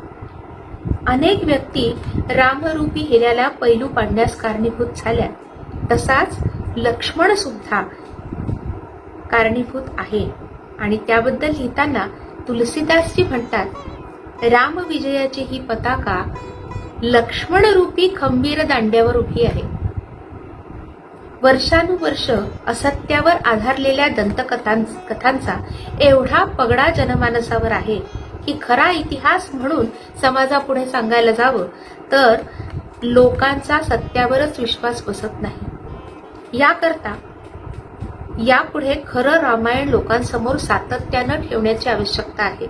अनेक व्यक्ती रामरूपी हिऱ्याला पैलू पाडण्यास कारणीभूत झाल्या. तसाच लक्ष्मण सुद्धा कारणीभूत आहे आणि त्याबद्दल लिहिताना तुलसीदासजी म्हणतात, राम विजयाची ही पताका लक्ष्मणरूपी खंबीर दांड्यावर उभी आहे. वर्षानुवर्ष असत्यावर आधारलेल्या दंतकथांचा एवढा पगडा जनमानसावर आहे की खरा इतिहास म्हणून समाजापुढे सांगायला जावं तर लोकांचा सत्यावरच विश्वास बसत नाही. याकरता यापुढे खरं रामायण लोकांसमोर सातत्यानं ठेवण्याची आवश्यकता आहे.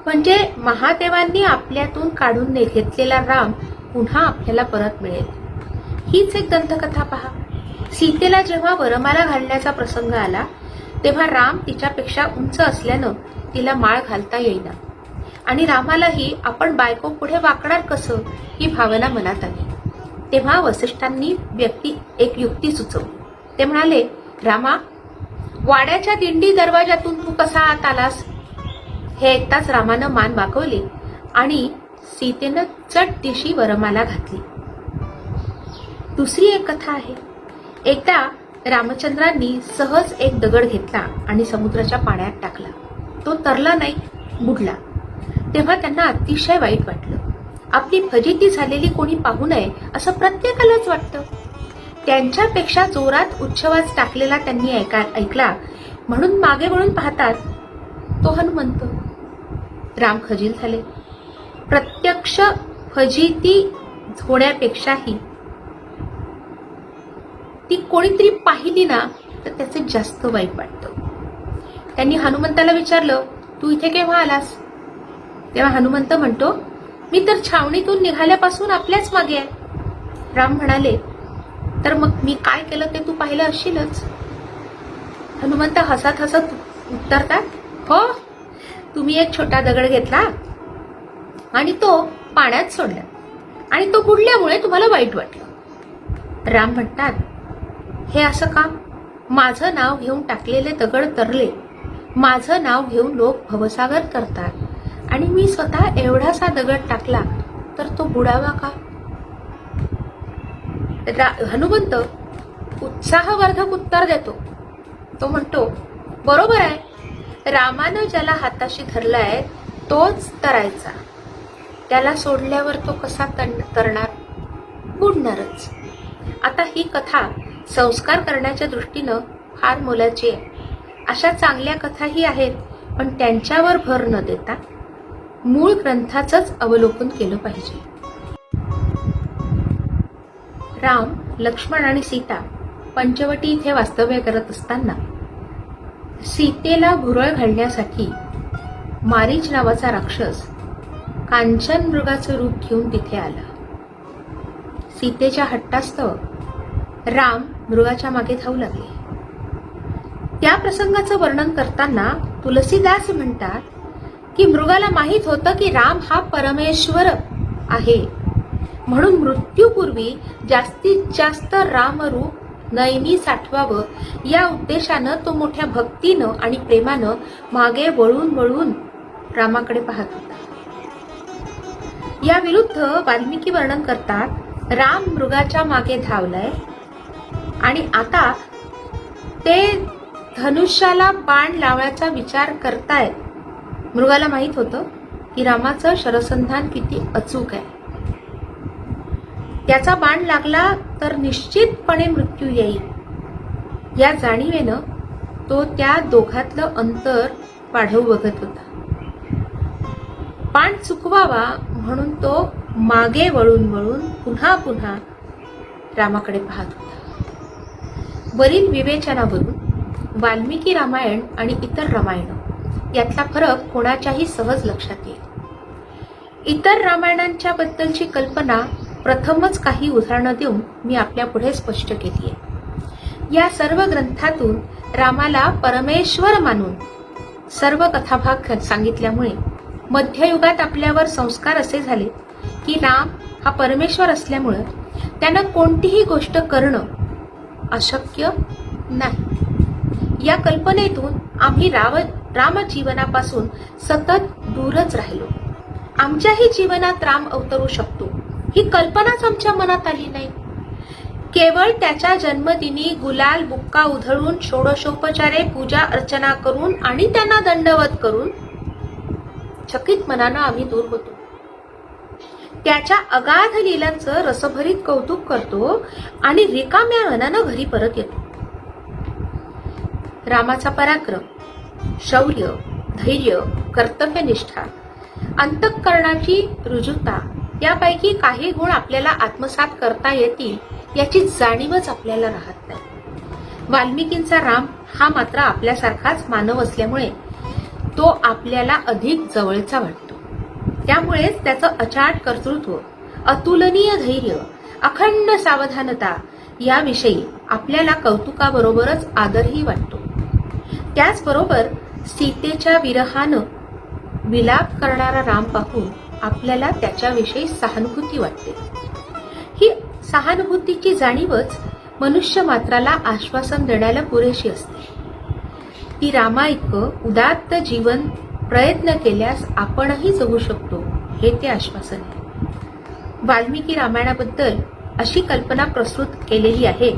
म्हणजे महादेवांनी आपल्यातून काढून घेतलेला राम पुन्हा आपल्याला परत मिळेल. हीच एक दंतकथा पहा. सीतेला जेव्हा वरमाला घालण्याचा प्रसंग आला तेव्हा राम तिच्यापेक्षा उंच असल्यानं तिला माळ घालता येईना आणि रामालाही आपण बायको पुढे वाकणार कसं ही भावना मनात आली. तेव्हा वसिष्ठांनी एक युक्ती सुचवली. ते म्हणाले, रामा, वाड्याच्या दिंडी दरवाजातून तू कसा आत आलास? हे ऐकताच रामानं मान वाकवली आणि सीतेनं चट दिशी वरमाला घातली. दुसरी एक कथा आहे. एकदा रामचंद्रांनी सहज एक दगड घेतला आणि समुद्राच्या पाण्यात टाकला. तो तरला नाही, बुडला. तेव्हा त्यांना अतिशय वाईट वाटलं. आपली फजिती झालेली कोणी पाहू नये असं प्रत्येकालाच वाटतं. त्यांच्यापेक्षा जोरात उच्छवास टाकलेला त्यांनी ऐकला म्हणून मागे वळून पाहतात तो हनुमंत. राम खजील झाले. प्रत्यक्ष फजिती होण्यापेक्षाही ती कोणीतरी पाहिली ना तर त्याचे जास्त वाईट वाटतं. त्यांनी हनुमंताला विचारलं, तू इथे केव्हा आलास? तेव्हा हनुमंत म्हणतो, मी तर छावणीतून निघाल्यापासून आपल्याच मागे आहे. राम म्हणाले, तर मग मी काय केलं ते तू पाहिलं असशीलच. हनुमंत हसत हसत उत्तरतात, हो, तुम्ही एक छोटा दगड घेतला आणि तो पाण्यात सोडला आणि तो बुडल्यामुळे तुम्हाला वाईट वाटलं. राम म्हणतात, हे असं का? माझं नाव घेऊन टाकलेले दगड तरले, माझं नाव घेऊन लोक भवसागर करतात आणि मी स्वतः एवढासा दगड टाकला तर तो बुडावा का? हनुमंत उत्साहवर्धक उत्तर देतो. तो म्हणतो, बरोबर आहे. रामानं ज्याला हाताशी धरलाय तोच तरायचा. त्याला सोडल्यावर तो कसा तरणार? बुडणारच. आता ही कथा संस्कार करण्याच्या दृष्टीनं फार मोलाची आहे. अशा चांगल्या कथाही आहेत, पण त्यांच्यावर भर न देता मूळ ग्रंथाचंच अवलोकन केलं पाहिजे. राम, लक्ष्मण आणि सीता पंचवटी इथे वास्तव्य करत असताना सीतेला भुरळ घालण्यासाठी मारीच नावाचा राक्षस कांचन मृगाचं रूप घेऊन तिथे आला. सीतेच्या हट्टास्तव राम मृगाच्या मागे धावू लागले. त्या प्रसंगाचं वर्णन करताना तुलसीदास म्हणतात की मृगाला माहित होतं की राम हा परमेश्वर आहे, म्हणून मृत्यूपूर्वी जास्तीत जास्त रामरूप नेहमी साठवावं या उद्देशानं तो मोठ्या भक्तीनं आणि प्रेमानं मागे वळून वळून रामाकडे पाहत होता. या विरुद्ध वाल्मिकी वर्णन करतात, राम मृगाच्या मागे धावलाय आणि आता ते धनुष्याला बाण लावायचा विचार करतायत. मृगाला माहित होतं की रामाचं शरसंधान किती अचूक आहे. त्याचा बाण लागला तर निश्चितपणे मृत्यू येईल. या जाणीवेनं तो त्या दोघातलं अंतर वाढवू बघत होता. बाण चुकवावा म्हणून तो मागे वळून वळून पुन्हा पुन्हा रामाकडे पाहत होता. वरील विवेचनावरून वाल्मिकी रामायण आणि इतर रामायण यातला फरक कोणाच्याही सहज लक्षात येईल. इतर रामायणांच्या बद्दलची कल्पना प्रथमच काही उदाहरणं देऊन मी आपल्या पुढे स्पष्ट केली आहे. या सर्व ग्रंथातून रामाला परमेश्वर मानून सर्व कथाभाग सांगितल्यामुळे मध्ययुगात आपल्यावर संस्कार असे झाले की राम हा परमेश्वर असल्यामुळे त्यानं कोणतीही गोष्ट करणं अशक्य नाही. या कल्पनेतून आम्ही रामजीवनापासून सतत दूरच राहिलो. आमच्याही जीवनात राम अवतरू शकतो ही कल्पनाच आमच्या मनात आली नाही. केवळ त्याच्या जन्मदिनी गुलाल बुक्का उधळून षोडशोपचारे पूजा अर्चना करून आणि त्यांना दंडवत करून चकित मनानं आम्ही दूर होतो. त्याच्या अगाध लीलांचं रसभरीत कौतुक करतो आणि रिकाम्या मनानं घरी परत येतो. रामाचा पराक्रम, शौर्य, धैर्य, कर्तव्यनिष्ठा, अंतःकरणाची रुजुता यापैकी काही गुण आपल्याला आत्मसात करता येतील याची जाणीवच आपल्याला राहत नाही. वाल्मिकींचा राम हा मात्र आपल्यासारखाच मानव असल्यामुळे तो आपल्याला अधिक जवळचा वाटतो. त्यामुळेच त्याचं अचाट कर्तृत्व, अतुलनीय धैर्य, अखंड सावधानता याविषयी आपल्याला कौतुकाबरोबरच आदरही वाटतो. त्याचबरोबर सीतेच्या विरहानं विलाप करणारा राम पाहून आपल्याला त्याच्याविषयी सहानुभूती वाटते. ही सहानुभूतीची जाणीवच मनुष्य मात्राला आश्वासन देण्याला पुरेशी असते. ती रामा इतकं उदात्त जीवन प्रयत्न केल्यास आपणही जगू शकतो हे ते आश्वासन आहे. वाल्मिकी रामायणाबद्दल अशी कल्पना प्रस्तुत केलेली आहे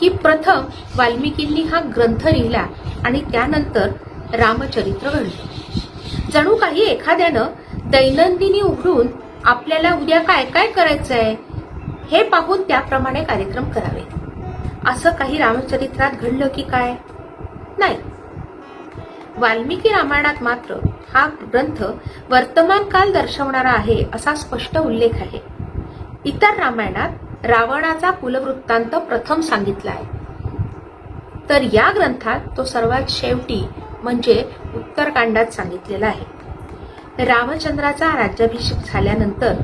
की प्रथम वाल्मिकींनी हा ग्रंथ लिहिला आणि त्यानंतर रामचरित्र घडलं. जणू काही एखाद्यानं दैनंदिनी उघडून आपल्याला उद्या काय काय करायचंय हे पाहून त्याप्रमाणे कार्यक्रम करावे, असं काही रामचरित्रात घडलं की काय? नाही. वाल्मिकी रामायणात मात्र हा ग्रंथ वर्तमान काल दर्शवणारा आहे असा स्पष्ट उल्लेख आहे. इतर रामायणात रावणाचा कुलवृत्तांत प्रथम सांगितला आहे, तर या ग्रंथात तो सर्वात शेवटी म्हणजे उत्तरकांडात सांगितलेला आहे. रामचंद्राचा राज्याभिषेक झाल्यानंतर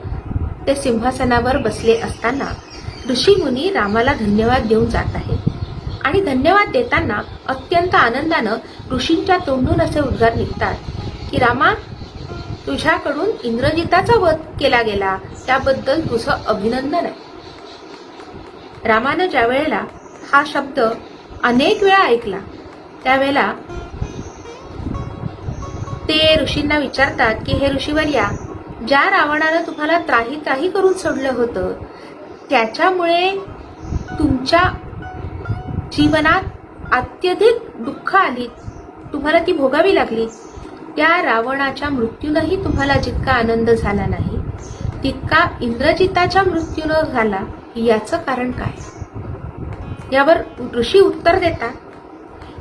ते सिंहासनावर बसले असताना ऋषीमुनी रामाला धन्यवाद देऊन जात आहेत आणि धन्यवाद देताना अत्यंत आनंदानं ऋषींच्या तोंडून असे उद्गार निघतात की रामा, तुझ्याकडून इंद्रजिताचा वध केला गेला त्याबद्दल तुझं अभिनंदन आहे. रामानं ज्या वेळेला हा शब्द अनेक वेळा ऐकला त्यावेळेला ते ऋषींना विचारतात की हे ऋषीवर्या, ज्या रावणानं तुम्हाला त्राही त्राही करून सोडलं होतं त्याच्यामुळे तुमच्या जीवनात अत्यधिक दुःख आली, तुम्हाला ती भोगावी लागली, त्या रावणाच्या मृत्यूनही तुम्हाला जितका आनंद झाला नाही तितका इंद्रजिताच्या मृत्यूनं झाला, याचं कारण काय? यावर ऋषी उत्तर देतात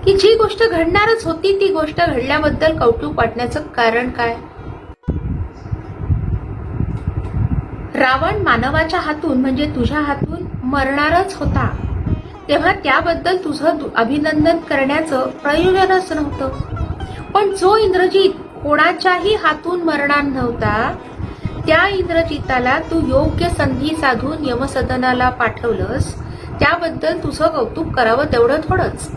की जी गोष्ट घडणारच होती ती गोष्ट घडल्याबद्दल कौतुक वाटण्याचं कारण काय? रावण मानवाच्या हातून म्हणजे तुझ्या हातून मरणारच होता, तेव्हा त्याबद्दल तुझं अभिनंदन करण्याचं प्रयोजनच नव्हतं. पण जो इंद्रजित कोणाच्याही हातून मरणार नव्हता त्या इंद्रजिताला तू योग्य संधी साधून यमसदनाला पाठवलंस, त्याबद्दल तुझं कौतुक करावं तेवढं थोडंच.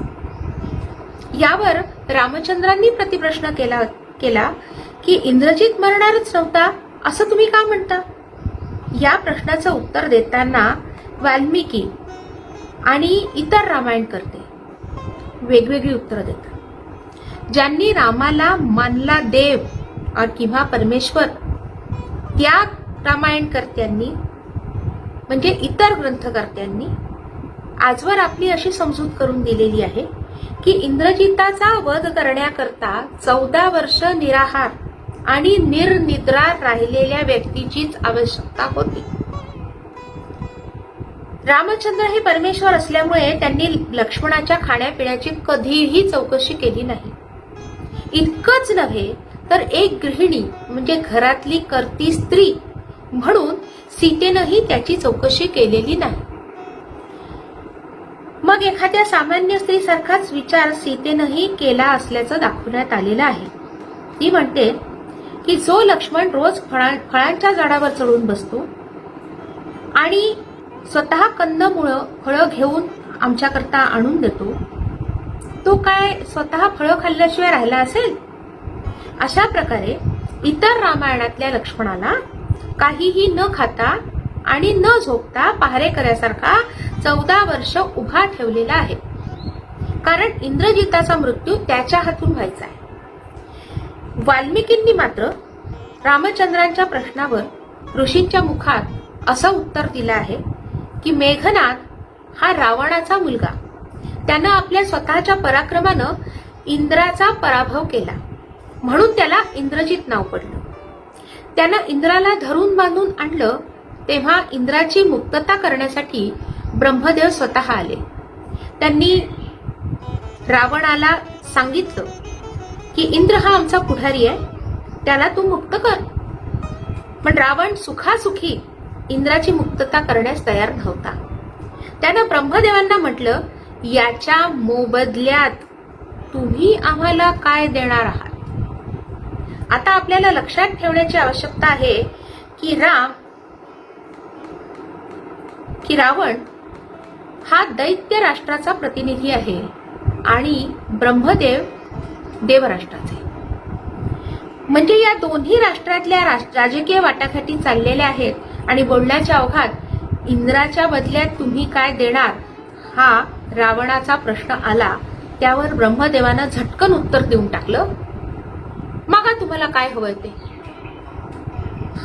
यावर रामचंद्रांनी प्रतिप्रश्न केला की इंद्रजित मरणारच नव्हता असं तुम्ही का म्हणता? या प्रश्नाचं उत्तर देताना वाल्मिकी आणि इतर रामायणकर्ते वेगवेगळी उत्तरं देतात. ज्यांनी रामाला मानला देव किंवा परमेश्वर त्या रामायणकर्त्यांनी म्हणजे इतर ग्रंथकर्त्यांनी आजवर आपली अशी समजूत करून दिलेली आहे की इंद्रजिताचा वध करण्याकरता 14 वर्ष निराहार आणि निरनिद्रा राहिलेल्या व्यक्तीचीच आवश्यकता होती. रामचंद्र हे परमेश्वर असल्यामुळे त्यांनी लक्ष्मणाच्या खाण्यापिण्याची कधीही चौकशी केली नाही. इतकंच नव्हे तर एक गृहिणी म्हणजे घरातली करती स्त्री म्हणून सीतेनंही त्याची चौकशी केलेली नाही. मग एखाद्या सामान्य स्त्रीसारखाच विचार सीतेनंही केला असल्याचं दाखवण्यात आलेलं आहे. ती म्हणते की जो लक्ष्मण रोज फळांच्या झाडावर चढून बसतो आणि स्वतः कंदमुळं फळं घेऊन आमच्याकरता आणून देतो, तो काय स्वतः फळं खाल्ल्याशिवाय राहिला असेल? अशा प्रकारे इतर रामायणातल्या लक्ष्मणाला काहीही न खाता आणि न झोपता पहारेकऱ्यासारखा 14 वर्ष उभा ठेवलेला आहे, कारण इंद्रजिताचा मृत्यू त्याच्या हातून व्हायचा आहे. वाल्मिकींनी मात्र रामचंद्रांच्या प्रश्नावर ऋषींच्या मुखात असं उत्तर दिलं आहे की मेघनाद हा रावणाचा मुलगा, त्यानं आपल्या स्वतःच्या पराक्रमानं इंद्राचा पराभव केला म्हणून त्याला इंद्रजित नाव पडलं. त्यानं इंद्राला धरून बांधून आणलं तेव्हा इंद्राची मुक्तता करण्यासाठी ब्रह्मदेव स्वतः आले. त्यांनी रावणाला सांगितलं की इंद्र हा आमचा पुढारी आहे, त्याला तू मुक्त कर. पण रावण सुखासुखी इंद्राची मुक्तता करण्यास तयार नव्हता. त्यानं ब्रह्मदेवांना म्हटलं, याच्या मोबदल्यात तुम्ही आम्हाला काय देणार आहात? आता आपल्याला लक्षात ठेवण्याची आवश्यकता आहे की रावण हा दैत्य राष्ट्राचा प्रतिनिधी आहे आणि ब्रह्मदेव देवराष्ट्राचे. म्हणजे या दोन्ही राष्ट्रातल्या राजकीय वाटाघाटी चाललेल्या आहेत आणि बोलण्याच्या ओघात इंद्राच्या बदल्यात तुम्ही काय देणार हा रावणाचा प्रश्न आला. त्यावर ब्रह्मदेवानं झटकन उत्तर देऊन टाकलं, मागा तुम्हाला काय हवंय ते.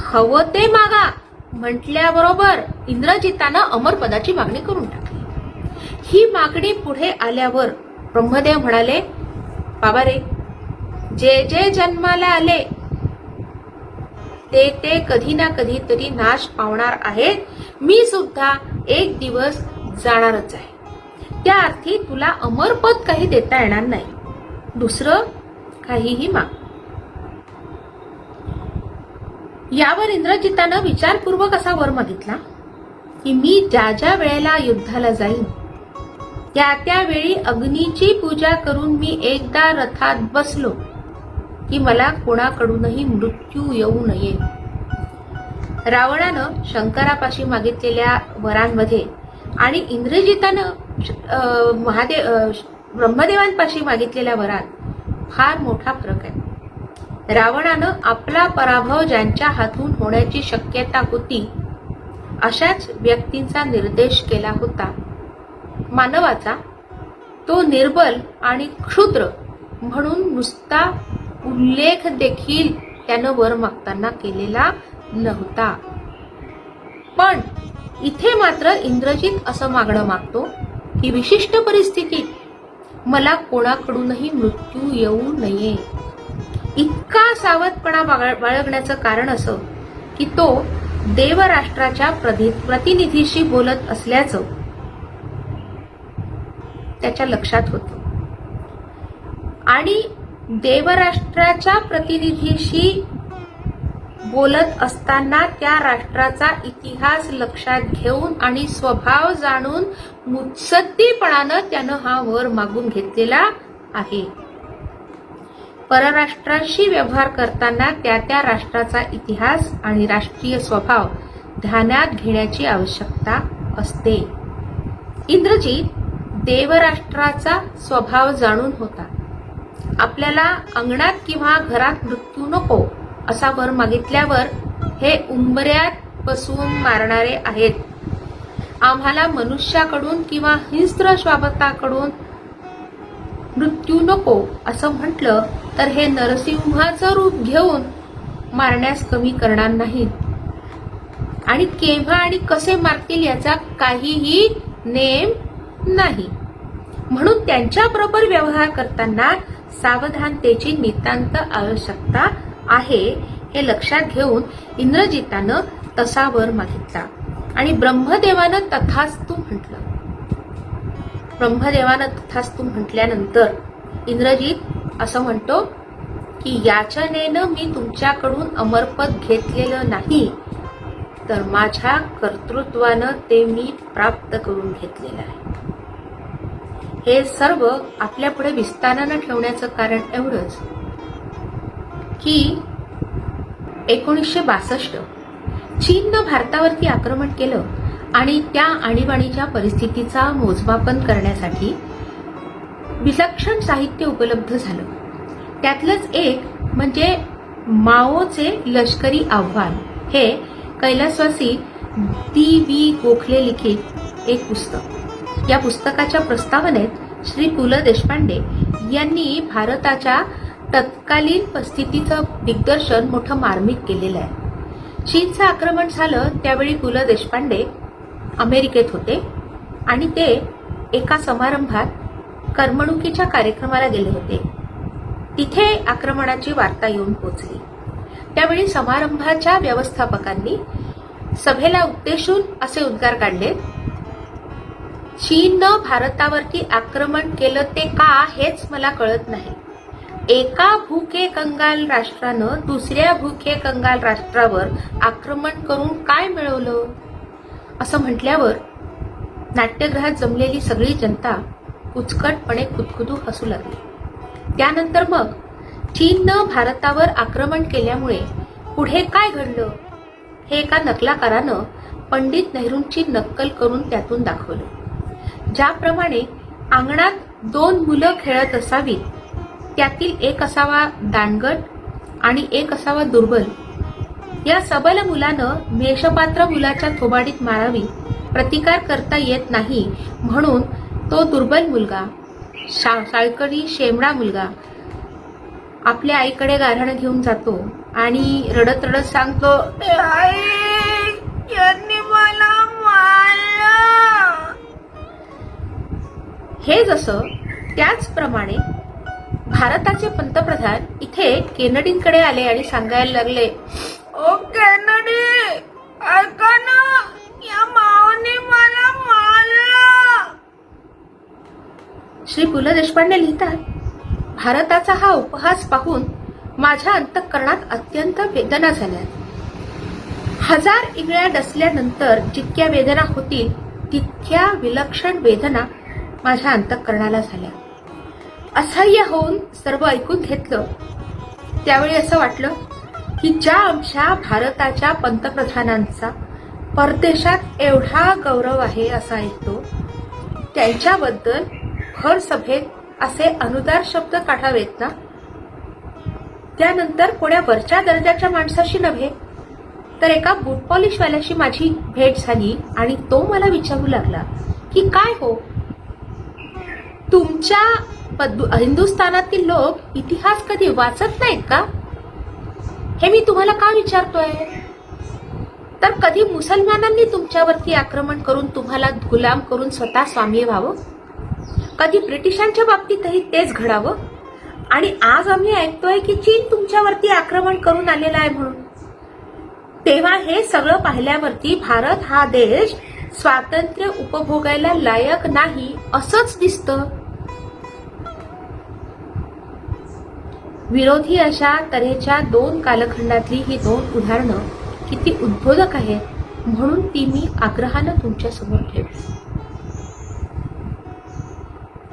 हवं ते मागा म्हटल्याबरोबर इंद्रजितानं अमरपदाची मागणी करून टाकली. ही मागणी पुढे आल्यावर ब्रह्मदेव म्हणाले, बाबा रे, जे जे जन्माला आले ते कधी ना कधी तरी नाश पावणार आहेत. मी सुद्धा एक दिवस जाणारच आहे. त्या अर्थी तुला अमरपद काही देता येणार नाही. दुसरं काहीही माग. यावर इंद्रजितानं विचारपूर्वक असा वर मागितला की मी ज्या ज्या वेळेला युद्धाला जाईन त्या वेळी अग्नीची पूजा करून मी एकदा रथात बसलो की मला कोणाकडूनही मृत्यू येऊ नये. रावणानं शंकरापाशी मागितलेल्या वरांमध्ये आणि इंद्रजितानं ब्रह्मदेवांपाशी मागितलेल्या वरात फार मोठा फरक आहे. रावणानं आपला पराभव ज्यांच्या हातून होण्याची शक्यता होती अशाच व्यक्तींचा निर्देश केला होता. मानवाचा तो निर्बल आणि क्षुद्र म्हणून नुसता उल्लेख देखील त्यानं वर मागताना केलेला नव्हता. पण इथे मात्र इंद्रजित असं मागणं मागतो की विशिष्ट परिस्थितीत मला कोणाकडूनही मृत्यू येऊ नये. इतका सावधपणा बाळगण्याचं कारण असं की तो देवराष्ट्राच्या प्रतिनिधीशी बोलत असल्याचं त्याच्या लक्षात होतं आणि देवराष्ट्राच्या प्रतिनिधीशी बोलत असताना त्या राष्ट्राचा इतिहास लक्षात घेऊन आणि स्वभाव जाणून मुत्सद्दीपणानं त्यानं हा वर मागून घेतलेला आहे. परराष्ट्राशी व्यवहार करताना त्या राष्ट्राचा इतिहास आणि राष्ट्रीय स्वभाव ध्यानात घेण्याची आवश्यकता असते. इंद्रजित देवराष्ट्राचा स्वभाव जाणून होता. आपल्याला अंगणात किंवा घरात मृत्यू नको असा वर मागितल्यावर हे उंबऱ्यात बसून मारणारे आहेत. आम्हाला मनुष्याकडून किंवा हिंस्त्र श्वापकाकडून मृत्यू नको असं म्हटलं तर हे नरसिंहाचं रूप घेऊन मारण्यास कमी करणार नाहीत. आणि केव्हा आणि कसे मारतील याचा काहीही नेम नाही. म्हणून त्यांच्याबरोबर व्यवहार करताना सावधानतेची नितांत आवश्यकता आहे हे लक्षात घेऊन इंद्रजितानं तसा वर मागितला आणि ब्रह्मदेवानं तथास्तु म्हटलं. ब्रह्मदेवानं तथास्तु म्हटल्यानंतर इंद्रजित असं म्हणतो की याचनेनं मी तुमच्याकडून अमरपद घेतलेलं नाही तर माझ्या कर्तृत्वानं ते मी प्राप्त करून घेतलेलं आहे. हे सर्व आपल्या पुढे विस्तारानं ठेवण्याचं कारण एवढंच की 1962 चीननं भारतावरती आक्रमण केलं आणि त्या आणीबाणीच्या परिस्थितीचा मोजमापन करण्यासाठी विलक्षण साहित्य उपलब्ध झालं. त्यातलंच एक म्हणजे माओचे लष्करी आव्हान हे कैलासवासी दी गोखले लिखित एक पुस्तक. या पुस्तकाच्या प्रस्तावनेत श्री पु ल देशपांडे यांनी भारताच्या तत्कालीन परिस्थितीचं दिग्दर्शन मोठं मार्मिक केलेलं आहे. चीनचं आक्रमण झालं त्यावेळी पु ल देशपांडे अमेरिकेत होते आणि ते एका समारंभात करमणुकीच्या कार्यक्रमाला गेले होते. तिथे आक्रमणाची वार्ता येऊन पोहोचली. त्यावेळी समारंभाच्या व्यवस्थापकांनी सभेला उद्देशून असे उद्गार काढले, चीननं भारतावरती आक्रमण केलं ते का हेच मला कळत नाही. एका भूके कंगाल राष्ट्रानं दुसऱ्या भूके कंगाल राष्ट्रावर आक्रमण करून काय मिळवलं असं म्हटल्यावर नाट्यगृहात जमलेली सगळी जनता उचकटपणे खुदखुदू हसू लागली. त्यानंतर मग चीननं भारतावर आक्रमण केल्यामुळे पुढे काय घडलं हे एका नकलाकारानं पंडित नेहरूंची नक्कल करून त्यातून दाखवलं. ज्याप्रमाणे अंगणात 2 मुलं खेळत असावीत, त्यातील एक असावा दांडगट आणि एक असावा दुर्बल. या सबल मुलानं मेषपात्र मुलाच्या थोबाडीत मारावी, प्रतिकार करता येत नाही म्हणून तो दुर्बल मुलगा, साळकरी शेमडा मुलगा आपल्या आईकडे गाऱ्हाणं घेऊन जातो आणि रडत रडत सांगतो, आई, यांनी मला मारलं. हे जसं त्याचप्रमाणे भारताचे पंतप्रधान इथे केनेडींकडे आले आणि सांगायला लागले, ओ केनेडी, ऐका ना, या मावाने मला मारलं. श्री पु ल देशपांडे लिहितात, भारताचा हा उपहास पाहून माझ्या अंतःकरणात अत्यंत वेदना झाल्या. 1000 इगळ्या डसल्यानंतर जितक्या वेदना होतील तितक्या विलक्षण वेदना माझ्या अंतःकरणाला झाल्या. असह्य होऊन सर्व ऐकून घेतलं. त्यावेळी असं वाटलं की ज्या आमच्या भारताच्या पंतप्रधानांचा परदेशात एवढा गौरव आहे असा ऐकतो, त्यांच्याबद्दल भर सभेत असे अनुदार शब्द काढावेत ना. त्यानंतर कोण्या वरच्या दर्जाच्या माणसाशी नव्हे तर एका बूट पॉलिशवाल्याशी माझी भेट झाली आणि तो मला विचारू लागला की काय हो, तुमच्या हिंदुस्थानातील लोक इतिहास कधी वाचत नाहीत का? हे मी तुम्हाला का विचारतोय, तर कधी मुसलमानांनी तुमच्यावरती आक्रमण करून तुम्हाला गुलाम करून स्वतः स्वामी व्हावं, कधी ब्रिटिशांच्या बाबतीतही तेच घडावं, आणि आज आम्ही ऐकतोय की चीन तुमच्यावरती आक्रमण करून आलेला आहे म्हणून. तेव्हा हे सगळं पाहिल्यावरती भारत हा देश स्वातंत्र्य उपभोगायला लायक नाही असंच दिसतं. विरोधी अशा तऱ्हेच्या 2 कालखंडातली ही 2 उदाहरणं किती उद्बोधक आहेत म्हणून ती मी आग्रहानं तुमच्या समोर ठेवली.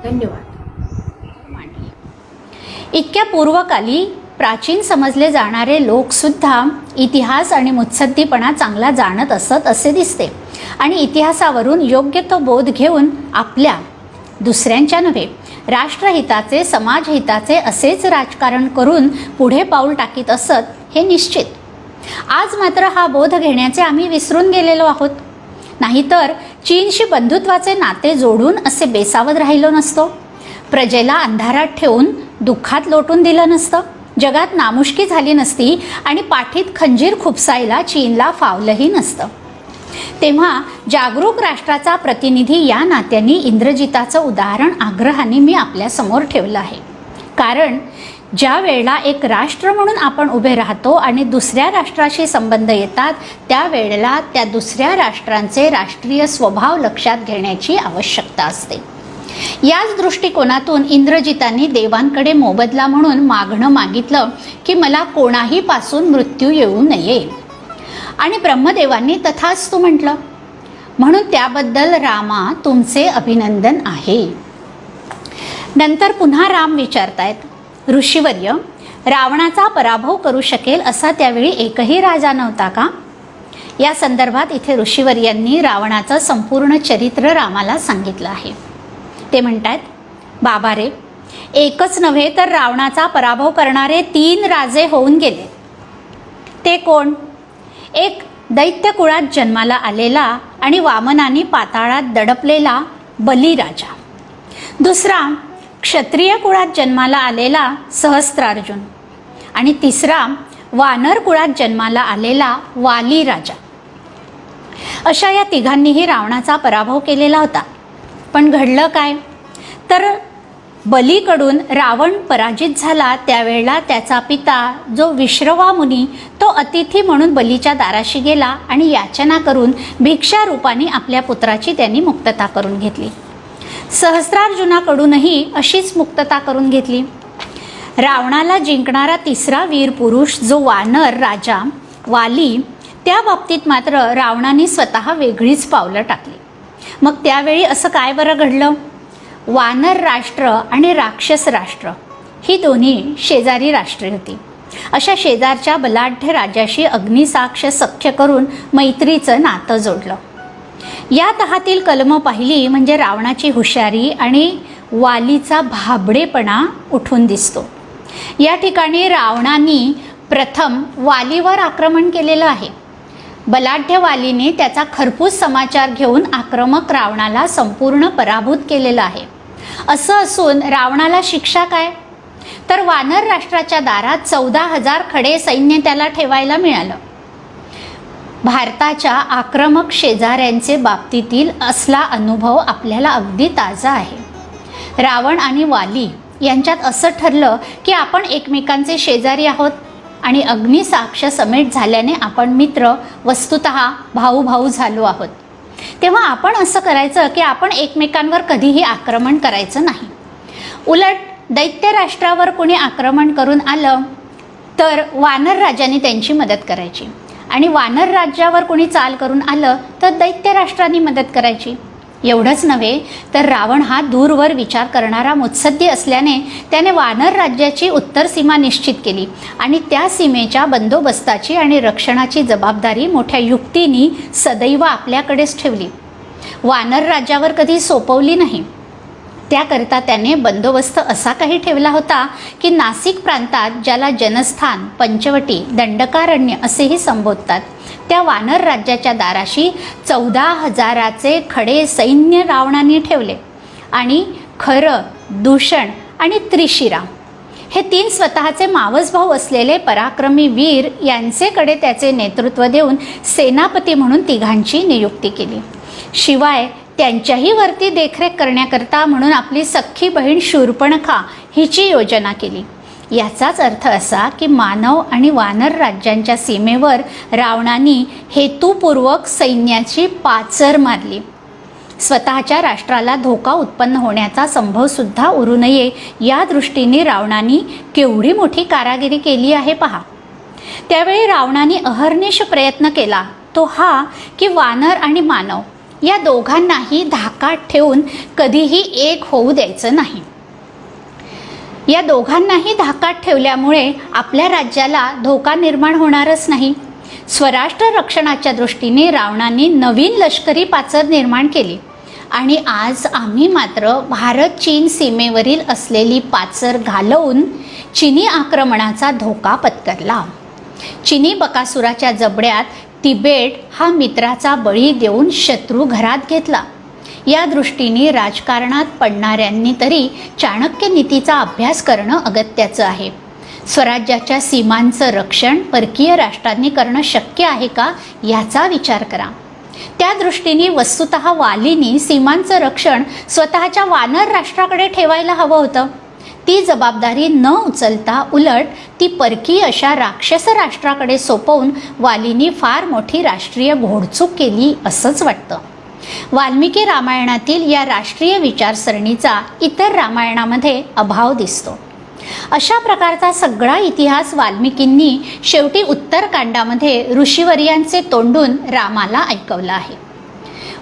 धन्यवाद. इतक्या पूर्वकाली प्राचीन समजले जाणारे लोक सुद्धा इतिहास आणि मुत्सद्दीपणा चांगला जाणत असत असे दिसते आणि इतिहासावरून योग्य तो बोध घेऊन आपल्या, दुसऱ्यांच्या नव्हे, राष्ट्रहिताचे, समाजहिताचे असेच राजकारण करून पुढे पाऊल टाकीत असत हे निश्चित. आज मात्र हा बोध घेण्याचे आम्ही विसरून गेलेलो आहोत. नाहीतर चीनशी बंधुत्वाचे नाते जोडून असे बेसावध राहिलो नसतो, प्रजेला अंधारात ठेवून दुःखात लोटून दिलं नसतं, जगात नामुष्की झाली नसती आणि पाठीत खंजीर खुपसायला चीनला फावलंही नसतं. तेव्हा जागरूक राष्ट्राचा प्रतिनिधी या नात्याने इंद्रजिताचं उदाहरण आग्रहाने मी आपल्यासमोर ठेवलं आहे. कारण ज्या वेळेला एक राष्ट्र म्हणून आपण उभे राहतो आणि दुसऱ्या राष्ट्राशी संबंध येतात, त्यावेळेला त्या दुसऱ्या राष्ट्रांचे राष्ट्रीय स्वभाव लक्षात घेण्याची आवश्यकता असते. याच दृष्टिकोनातून इंद्रजितांनी देवांकडे मोबदला म्हणून मागणं मागितलं की मला कोणाही पासून मृत्यू येऊ नये, आणि ब्रह्मदेवांनी तथास्तु म्हटलं. म्हणून त्याबद्दल रामा तुमचे अभिनंदन आहे. नंतर पुन्हा राम विचारतायत, ऋषीवर्य, रावणाचा पराभव करू शकेल असा त्यावेळी एकही राजा नव्हता का? या संदर्भात इथे ऋषीवर्यांनी रावणाचं संपूर्ण चरित्र रामाला सांगितलं आहे. ते म्हणतात, बाबा रे, एकच नव्हे तर रावणाचा पराभव करणारे 3 राजे होऊन गेले. ते कोण? एक दैत्य कुळात जन्माला आलेला आणि वामनाने पाताळात दडपलेला बलिराजा. दुसरा क्षत्रिय कुळात जन्माला आलेला सहस्त्रार्जुन. आणि तिसरा वानर कुळात जन्माला आलेला वाली राजा. अशा या तिघांनीही रावणाचा पराभव केलेला होता. पण घडलं काय? तर बलीकडून रावण पराजित झाला त्यावेळेला त्याचा पिता जो विश्रवा मुनी तो अतिथी म्हणून बलीच्या दाराशी गेला आणि याचना करून भिक्षा रूपाने आपल्या पुत्राची त्यांनी मुक्तता करून घेतली. सहस्त्रार्जुनाकडूनही अशीच मुक्तता करून घेतली. रावणाला जिंकणारा तिसरा वीर पुरुष जो वानर राजा वाली, त्या बाबतीत मात्र रावणाने स्वतः वेगळीच पावलं टाकली. मग त्यावेळी असं काय बरं घडलं? वानर राष्ट्र आणि राक्षस राष्ट्र ही दोन्ही शेजारी राष्ट्रे होती. अशा शेजारच्या बलाढ्य राजाशी अग्निसाक्ष सख्य करून मैत्रीचं नातं जोडलं. या तहातील कलमं पाहिली म्हणजे रावणाची हुशारी आणि वालीचा भाबडेपणा उठून दिसतो. या ठिकाणी रावणाने प्रथम वालीवर आक्रमण केलेलं आहे. बलाढ्य वालीने त्याचा खरपूस समाचार घेऊन आक्रमक रावणाला संपूर्ण पराभूत केलेलं आहे. असं असून रावणाला शिक्षा काय? तर वानर राष्ट्राच्या दारात 14,000 खडे सैन्य त्याला ठेवायला मिळालं. भारताच्या आक्रमक शेजाऱ्यांचे बाबतीतील असला अनुभव आपल्याला अगदी ताजा आहे. रावण आणि वाली यांच्यात असं ठरलं की आपण एकमेकांचे शेजारी आहोत आणि अग्निसाक्ष समेट झाल्याने आपण मित्र, वस्तुतः भाऊ भाऊ झालो आहोत. तेव्हा आपण असं करायचं की आपण एकमेकांवर कधीही आक्रमण करायचं नाही. उलट दैत्य राष्ट्रावर कोणी आक्रमण करून आलं तर वानर राजाने त्यांची मदत करायची आणि वानर राज्यावर कोणी चाल करून आलं तर दैत्य राष्ट्रांनी मदत करायची. एवढंच नव्हे तर रावण हा दूरवर विचार करणारा मुत्सद्दी असल्याने त्याने वानर राज्याची उत्तर सीमा निश्चित केली आणि त्या सीमेच्या बंदोबस्ताची आणि रक्षणाची जबाबदारी मोठ्या युक्तीने सदैव आपल्याकडेच ठेवली. वानर राज्यावर कधी सोपवली नाही. त्याकरिता त्याने बंदोबस्त असा काही ठेवला होता की नाशिक प्रांतात, ज्याला जनस्थान, पंचवटी, दंडकारण्य असेही संबोधतात, त्या वानर राज्याच्या दाराशी 14,000चे खडे सैन्य रावणाने ठेवले आणि खर, दूषण आणि त्रिशिरा हे 3 स्वतःचे मावस भाऊ असलेले पराक्रमी वीर यांचेकडे त्याचे नेतृत्व देऊन सेनापती म्हणून तिघांची नियुक्ती केली. शिवाय त्यांच्याही वरती देखरेख करण्याकरता म्हणून आपली सख्खी बहीण शूर्पणखा हिची योजना केली. याचाच अर्थ असा की मानव आणि वानर राज्यांच्या सीमेवर रावणाने हेतुपूर्वक सैन्याची पाचर मारली. स्वतःच्या राष्ट्राला धोका उत्पन्न होण्याचा संभवसुद्धा उरू नये या दृष्टीने रावणाने केवढी मोठी कारागिरी केली आहे पहा. त्यावेळी रावणाने अहर्निश प्रयत्न केला तो हा की वानर आणि मानव या दोघांनाही धाकात ठेवून कधीही एक होऊ द्यायचं नाही. या दोघांनाही धाकात ठेवल्यामुळे आपल्या राज्याला धोका निर्माण होणारच नाही. स्वराष्ट्र रक्षणाच्या दृष्टीने रावणाने नवीन लष्करी पाचर निर्माण केली आणि आज आम्ही मात्र भारत चीन सीमेवरील असलेली पाचर घालवून चिनी आक्रमणाचा धोका पत्करला. चिनी बकासुराच्या जबड्यात तिबेट हा मित्राचा बळी देऊन शत्रू घरात घेतला. या दृष्टीने राजकारणात पडणाऱ्यांनी तरी चाणक्य नीतीचा अभ्यास करणं अगत्याचं आहे. स्वराज्याच्या सीमांचं रक्षण परकीय राष्ट्रांनी करणं शक्य आहे का याचा विचार करा. त्या दृष्टीने वस्तुतः वालीनी सीमांचं रक्षण स्वतःच्या वानर राष्ट्राकडे ठेवायला हवं होतं. ती जबाबदारी न उचलता उलट ती परकीय अशा राक्षस राष्ट्राकडे सोपवून वालीनी फार मोठी राष्ट्रीय घोडचूक केली असंच वाटतं. वाल्मिकी रामायणातील या राष्ट्रीय विचारसरणीचा इतर रामायणामध्ये अभाव दिसतो. अशा प्रकारचा सगळा इतिहास वाल्मिकींनी शेवटी उत्तरकांडामध्ये ऋषीवर्यांचे तोंडून रामाला ऐकवला आहे.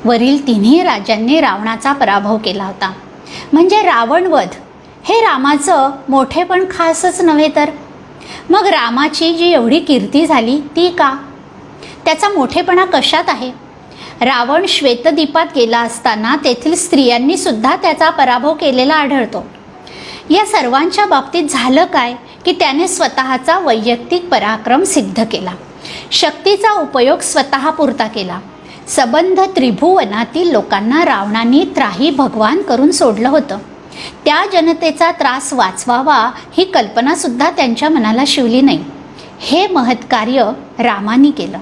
वरील तिन्ही राजांनी रावणाचा पराभव केला होता. म्हणजे रावणवध हे रामाचं मोठेपण खासच नव्हे तर मग रामाची जी एवढी कीर्ती झाली ती का? त्याचा मोठेपणा कशात आहे? रावण श्वेतद्वीपात गेला असताना तेथील स्त्रियांनी सुद्धा त्याचा पराभव केलेला आढळतो. या सर्वांच्या बाबतीत झालं काय की त्याने स्वतःचा वैयक्तिक पराक्रम सिद्ध केला. शक्तीचा उपयोग स्वतःपुरता केला. सबंध त्रिभुवनातील लोकांना रावणाने त्राही भगवान करून सोडलं होतं. त्या जनतेचा त्रास वाचवावा ही कल्पनासुद्धा त्यांच्या मनाला शिवली नाही. हे महत्कार्य रामाने केलं.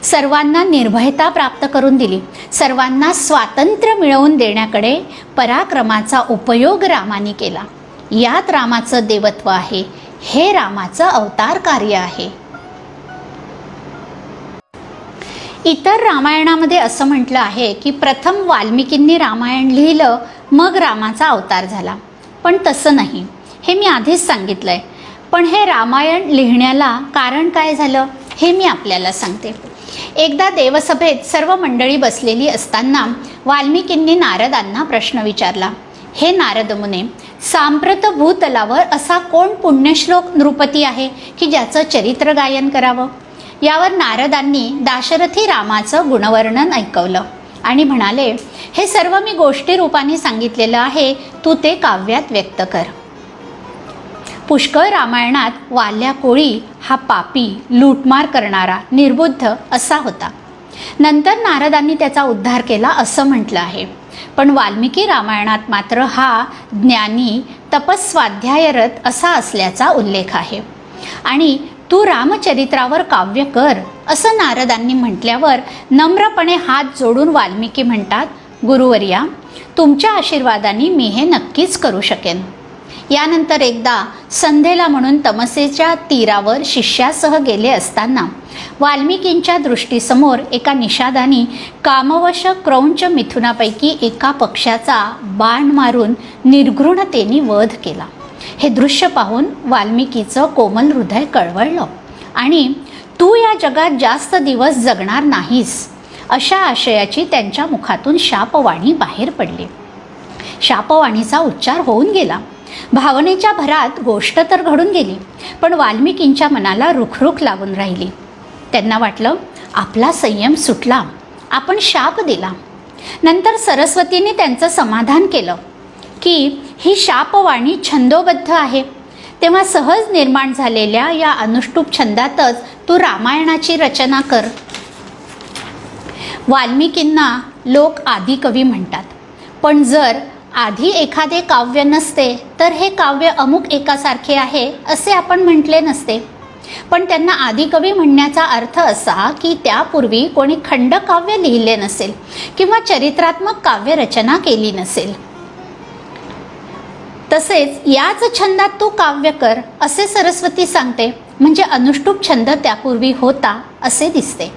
सर्वांना निर्भयता प्राप्त करून दिली. सर्वांना स्वातंत्र्य मिळवून देण्याकडे पराक्रमाचा उपयोग रामाने केला. यात रामाचं देवत्व आहे. हे रामाचं अवतार कार्य आहे. इतर रामायणामध्ये असं म्हटलं आहे की प्रथम वाल्मिकींनी रामायण लिहिलं मग रामाचा अवतार झाला. पण तसं नाही, हे मी आधीच सांगितलंय. पण हे रामायण लिहिण्याला कारण काय झालं हे मी आपल्याला सांगते. एकदा देवसभेत सर्व मंडळी बसलेली असताना वाल्मिकींनी नारदांना प्रश्न विचारला. हे नारद मुने, सांप्रत भूतलावर असा कोण पुण्यश्लोक नृपती आहे की ज्याचं चरित्र गायन करावं? यावर नारदांनी दाशरथी रामाचं गुणवर्णन ऐकवलं आणि म्हणाले, हे सर्व मी गोष्टी रूपाने सांगितलेलं आहे, तू ते काव्यात व्यक्त कर. पुष्कळ रामायणात वाल्या कोळी हा पापी, लूटमार करणारा, निर्बुद्ध असा होता. नंतर नारदांनी त्याचा उद्धार केला असं म्हटलं आहे. पण वाल्मिकी रामायणात मात्र हा ज्ञानी, तपस्वाध्यायरत असा असल्याचा उल्लेख आहे. आणि तू रामचरित्रावर काव्य कर असं नारदांनी म्हटल्यावर नम्रपणे हात जोडून वाल्मिकी म्हणतात, गुरुवर्या, तुमच्या आशीर्वादाने मी हे नक्कीच करू शकेन. यानंतर एकदा संध्येला म्हणून तमसेच्या तीरावर शिष्यासह गेले असताना वाल्मिकींच्या दृष्टीसमोर एका निषादानी कामवश क्रौंच मिथुनापैकी एका पक्षाचा बाण मारून निर्घृणतेने वध केला. हे दृश्य पाहून वाल्मिकीचं कोमल हृदय कळवळलं आणि तू या जगात जास्त दिवस जगणार नाहीस अशा आशयाची त्यांच्या मुखातून शापवाणी बाहेर पडली. शापवाणीचा उच्चार होऊन गेला. भावनेच्या भरात गोष्ट तर घडून गेली, पण वाल्मिकींच्या मनाला रुखरुख लागून राहिली. त्यांना वाटलं आपला संयम सुटला, आपण शाप दिला. नंतर सरस्वतीने त्यांचं समाधान केलं की ही शापवाणी छंदोबद्ध आहे, तेव्हा सहज निर्माण झालेल्या या अनुष्टुप छंदातच तू रामायणाची रचना कर. वाल्मिकींना लोक आदिकवी म्हणतात, पण जर आधी एखादे काव्य नसते तर हे काव्य अमुक एकासारखे आहे असे आपण म्हटले नसते. पण त्यांना आदिकवी म्हणण्याचा अर्थ असा की त्यापूर्वी कोणी खंडकाव्य लिहिले नसेल किंवा चरित्रात्मक काव्य रचना केली नसेल. तसेच याच छंदात तू काव्य कर असे सरस्वती सांगते, म्हणजे अनुष्टुप छंद त्यापूर्वी होता असे दिसते.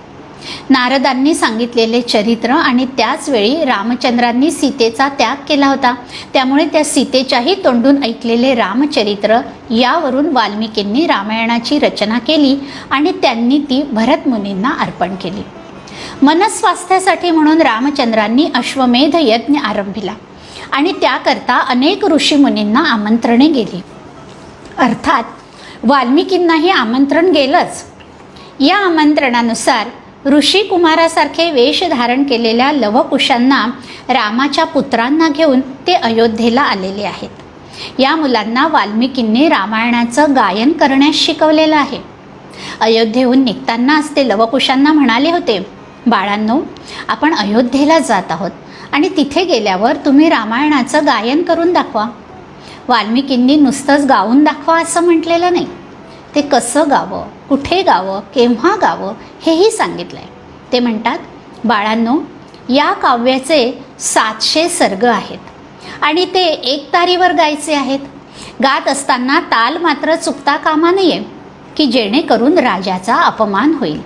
नारदांनी सांगितलेले चरित्र आणि त्याच वेळी रामचंद्रांनी सीतेचा त्याग केला होता, त्यामुळे त्या सीतेच्याही तोंडून ऐकलेले रामचरित्र यावरून वाल्मिकींनी रामायणाची रचना केली आणि त्यांनी ती भरत मुनींना अर्पण केली. मनस्वास्थ्यासाठी म्हणून रामचंद्रांनी अश्वमेध यज्ञ आरंभिला आणि त्याकरता अनेक ऋषीमुनींना आमंत्रणे गेली. अर्थात वाल्मिकींनाही आमंत्रण गेलंच. या आमंत्रणानुसार ऋषी कुमारासारखे वेश धारण केलेल्या लवकुशांना रामाच्या पुत्रांना घेऊन ते अयोध्येला आलेले आहेत. या मुलांना वाल्मिकींनी रामायणाचं गायन करण्यास शिकवलेलं आहे. अयोध्येहून निघतानाच ते लवकुशांना म्हणाले होते, बाळांनो, आपण अयोध्येला जात आहोत आणि तिथे गेल्यावर तुम्ही रामायणाचं गायन करून दाखवा. वाल्मिकींनी नुसतंच गाऊन दाखवा असं म्हटलेलं नाही, ते कसं गावं, कुठे गावं, केव्हा गावं हेही सांगितलंय. ते म्हणतात, बाळांनो, या काव्याचे 700 सर्ग आहेत आणि ते एक तारीवर गायचे आहेत. गात असताना ताल मात्र चुकता कामा नये की जेणेकरून राजाचा अपमान होईल.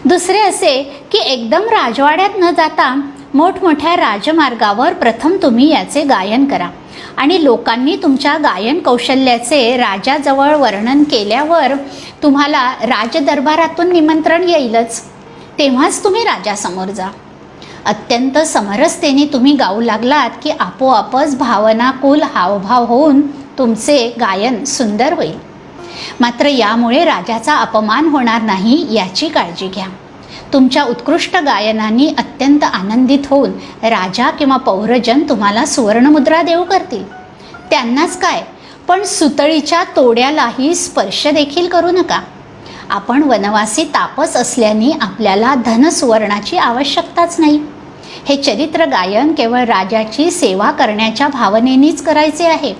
दुसरे असे की एकदम राजवाड्यात न जाता मोठमोठ्या राजमार्गावर प्रथम तुम्ही याचे गायन करा आणि लोकांनी तुमच्या गायन कौशल्याचे राजाजवळ वर्णन केल्यावर तुम्हाला राजदरबारातून निमंत्रण येईलच, तेव्हाच तुम्ही राजासमोर जा. अत्यंत समरसतेने तुम्ही गाऊ लागलात की आपोआपच भावनाकुल हावभाव होऊन तुमचे गायन सुंदर होईल. मात्र यामुळे राजाचा अपमान होणार नाही याची काळजी घ्या. तुमच्या उत्कृष्ट गायनाने अत्यंत आनंदित होऊन राजा किंवा पौरजन तुम्हाला सुवर्णमुद्रा देऊ करतील. त्यांनाच काय, पण सुतळीच्या तोड्यालाही स्पर्श देखील करू नका. आपण वनवासी तापस असल्याने आपल्याला धनसुवर्णाची आवश्यकताच नाही. हे चरित्र गायन केवळ राजाची सेवा करण्याच्या भावनेनेच करायचे आहे.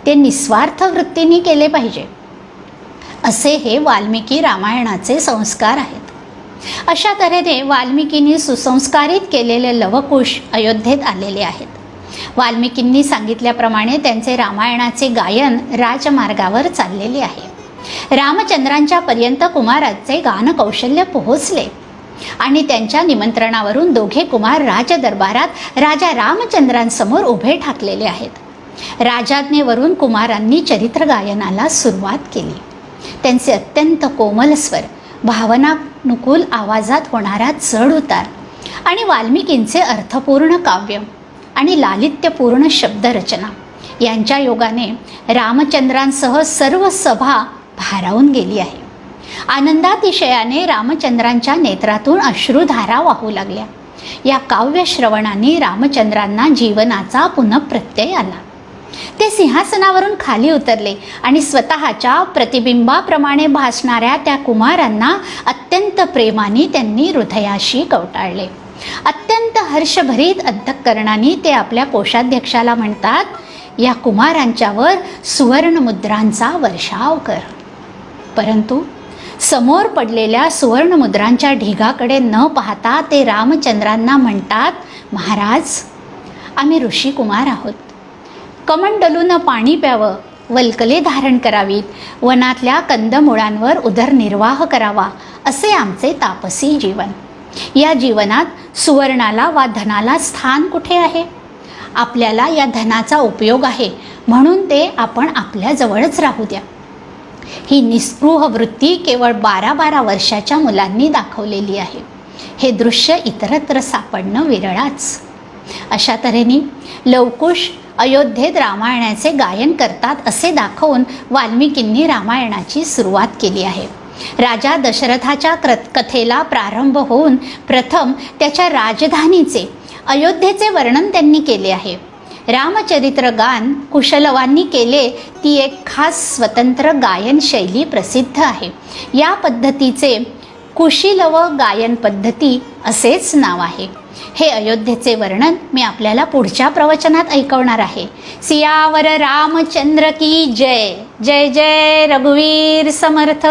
ते निस्वार्थ वृत्तीने केले पाहिजे. असे हे वाल्मिकी रामायणाचे संस्कार आहेत. अशा तऱ्हेने वाल्मिकींनी सुसंस्कारित केलेले लवकुश अयोध्येत आलेले आहेत. वाल्मिकींनी सांगितल्याप्रमाणे त्यांचे रामायणाचे गायन राजमार्गावर चाललेले आहे. रामचंद्रांच्या पर्यंत कुमाराचे गानकौशल्य पोहोचले आणि त्यांच्या निमंत्रणावरून दोघे कुमार राजदरबारात राजा रामचंद्रांसमोर उभे ठाकलेले आहेत. राजाज्ञेवरून कुमारांनी चरित्र गायनाला सुरुवात केली. त्यांचे अत्यंत कोमल स्वर, भावनानुकूल आवाजात होणारा चढ उतार आणि वाल्मिकींचे अर्थपूर्ण काव्य आणि लालित्यपूर्ण शब्दरचना यांच्या योगाने रामचंद्रांसह सर्व सभा भारावून गेली आहे. आनंदातिशयाने रामचंद्रांच्या नेत्रातून अश्रुधारा वाहू लागल्या. या काव्य श्रवणाने रामचंद्रांना जीवनाचा पुनःप्रत्यय आला. ते सिंहासनावरून खाली उतरले आणि स्वतःच्या प्रतिबिंबाप्रमाणे भासणाऱ्या त्या कुमारांना अत्यंत प्रेमाने त्यांनी हृदयाशी कवटाळले. अत्यंत हर्षभरीत अंतःकरणाने ते आपल्या कोषाध्यक्षाला म्हणतात, या कुमारांच्यावर सुवर्णमुद्रांचा वर्षाव कर. परंतु समोर पडलेल्या सुवर्णमुद्रांच्या ढिगाकडे न पाहता ते रामचंद्रांना म्हणतात, महाराज, आम्ही ऋषिकुमार आहोत. कमंडलून पाणी प्यावं, वल्कले धारण करावीत, वनातल्या कंदमुळांवर उदरनिर्वाह करावा, असे आमचे तापसी जीवन. या जीवनात सुवर्णाला वा धनाला स्थान कुठे आहे? आपल्याला या धनाचा उपयोग आहे म्हणून ते आपण आपल्याजवळच राहू द्या. ही निस्पृह वृत्ती केवळ 12-12 वर्षाच्या मुलांनी दाखवलेली आहे. हे दृश्य इतरत्र सापडणं विरळाच. अशा तऱ्हेने लवकुश अयोध्येत रामायणाचे गायन करतात असे दाखवून वाल्मिकींनी रामायणाची सुरुवात केली आहे. राजा दशरथाच्या कथेला प्रारंभ होऊन प्रथम त्याच्या राजधानीचे, अयोध्येचे वर्णन त्यांनी केले आहे. रामचरित्र गान कुशलवांनी केले ती एक खास स्वतंत्र गायन शैली प्रसिद्ध आहे. या पद्धतीचे कुशीलव गायन पद्धती असेच नाव आहे. हे अयोध्येचे वर्णन मी आपल्याला पुढच्या प्रवचनात ऐकवणार आहे. सियावर रामचंद्र की जय. जय जय रघुवीर समर्थ.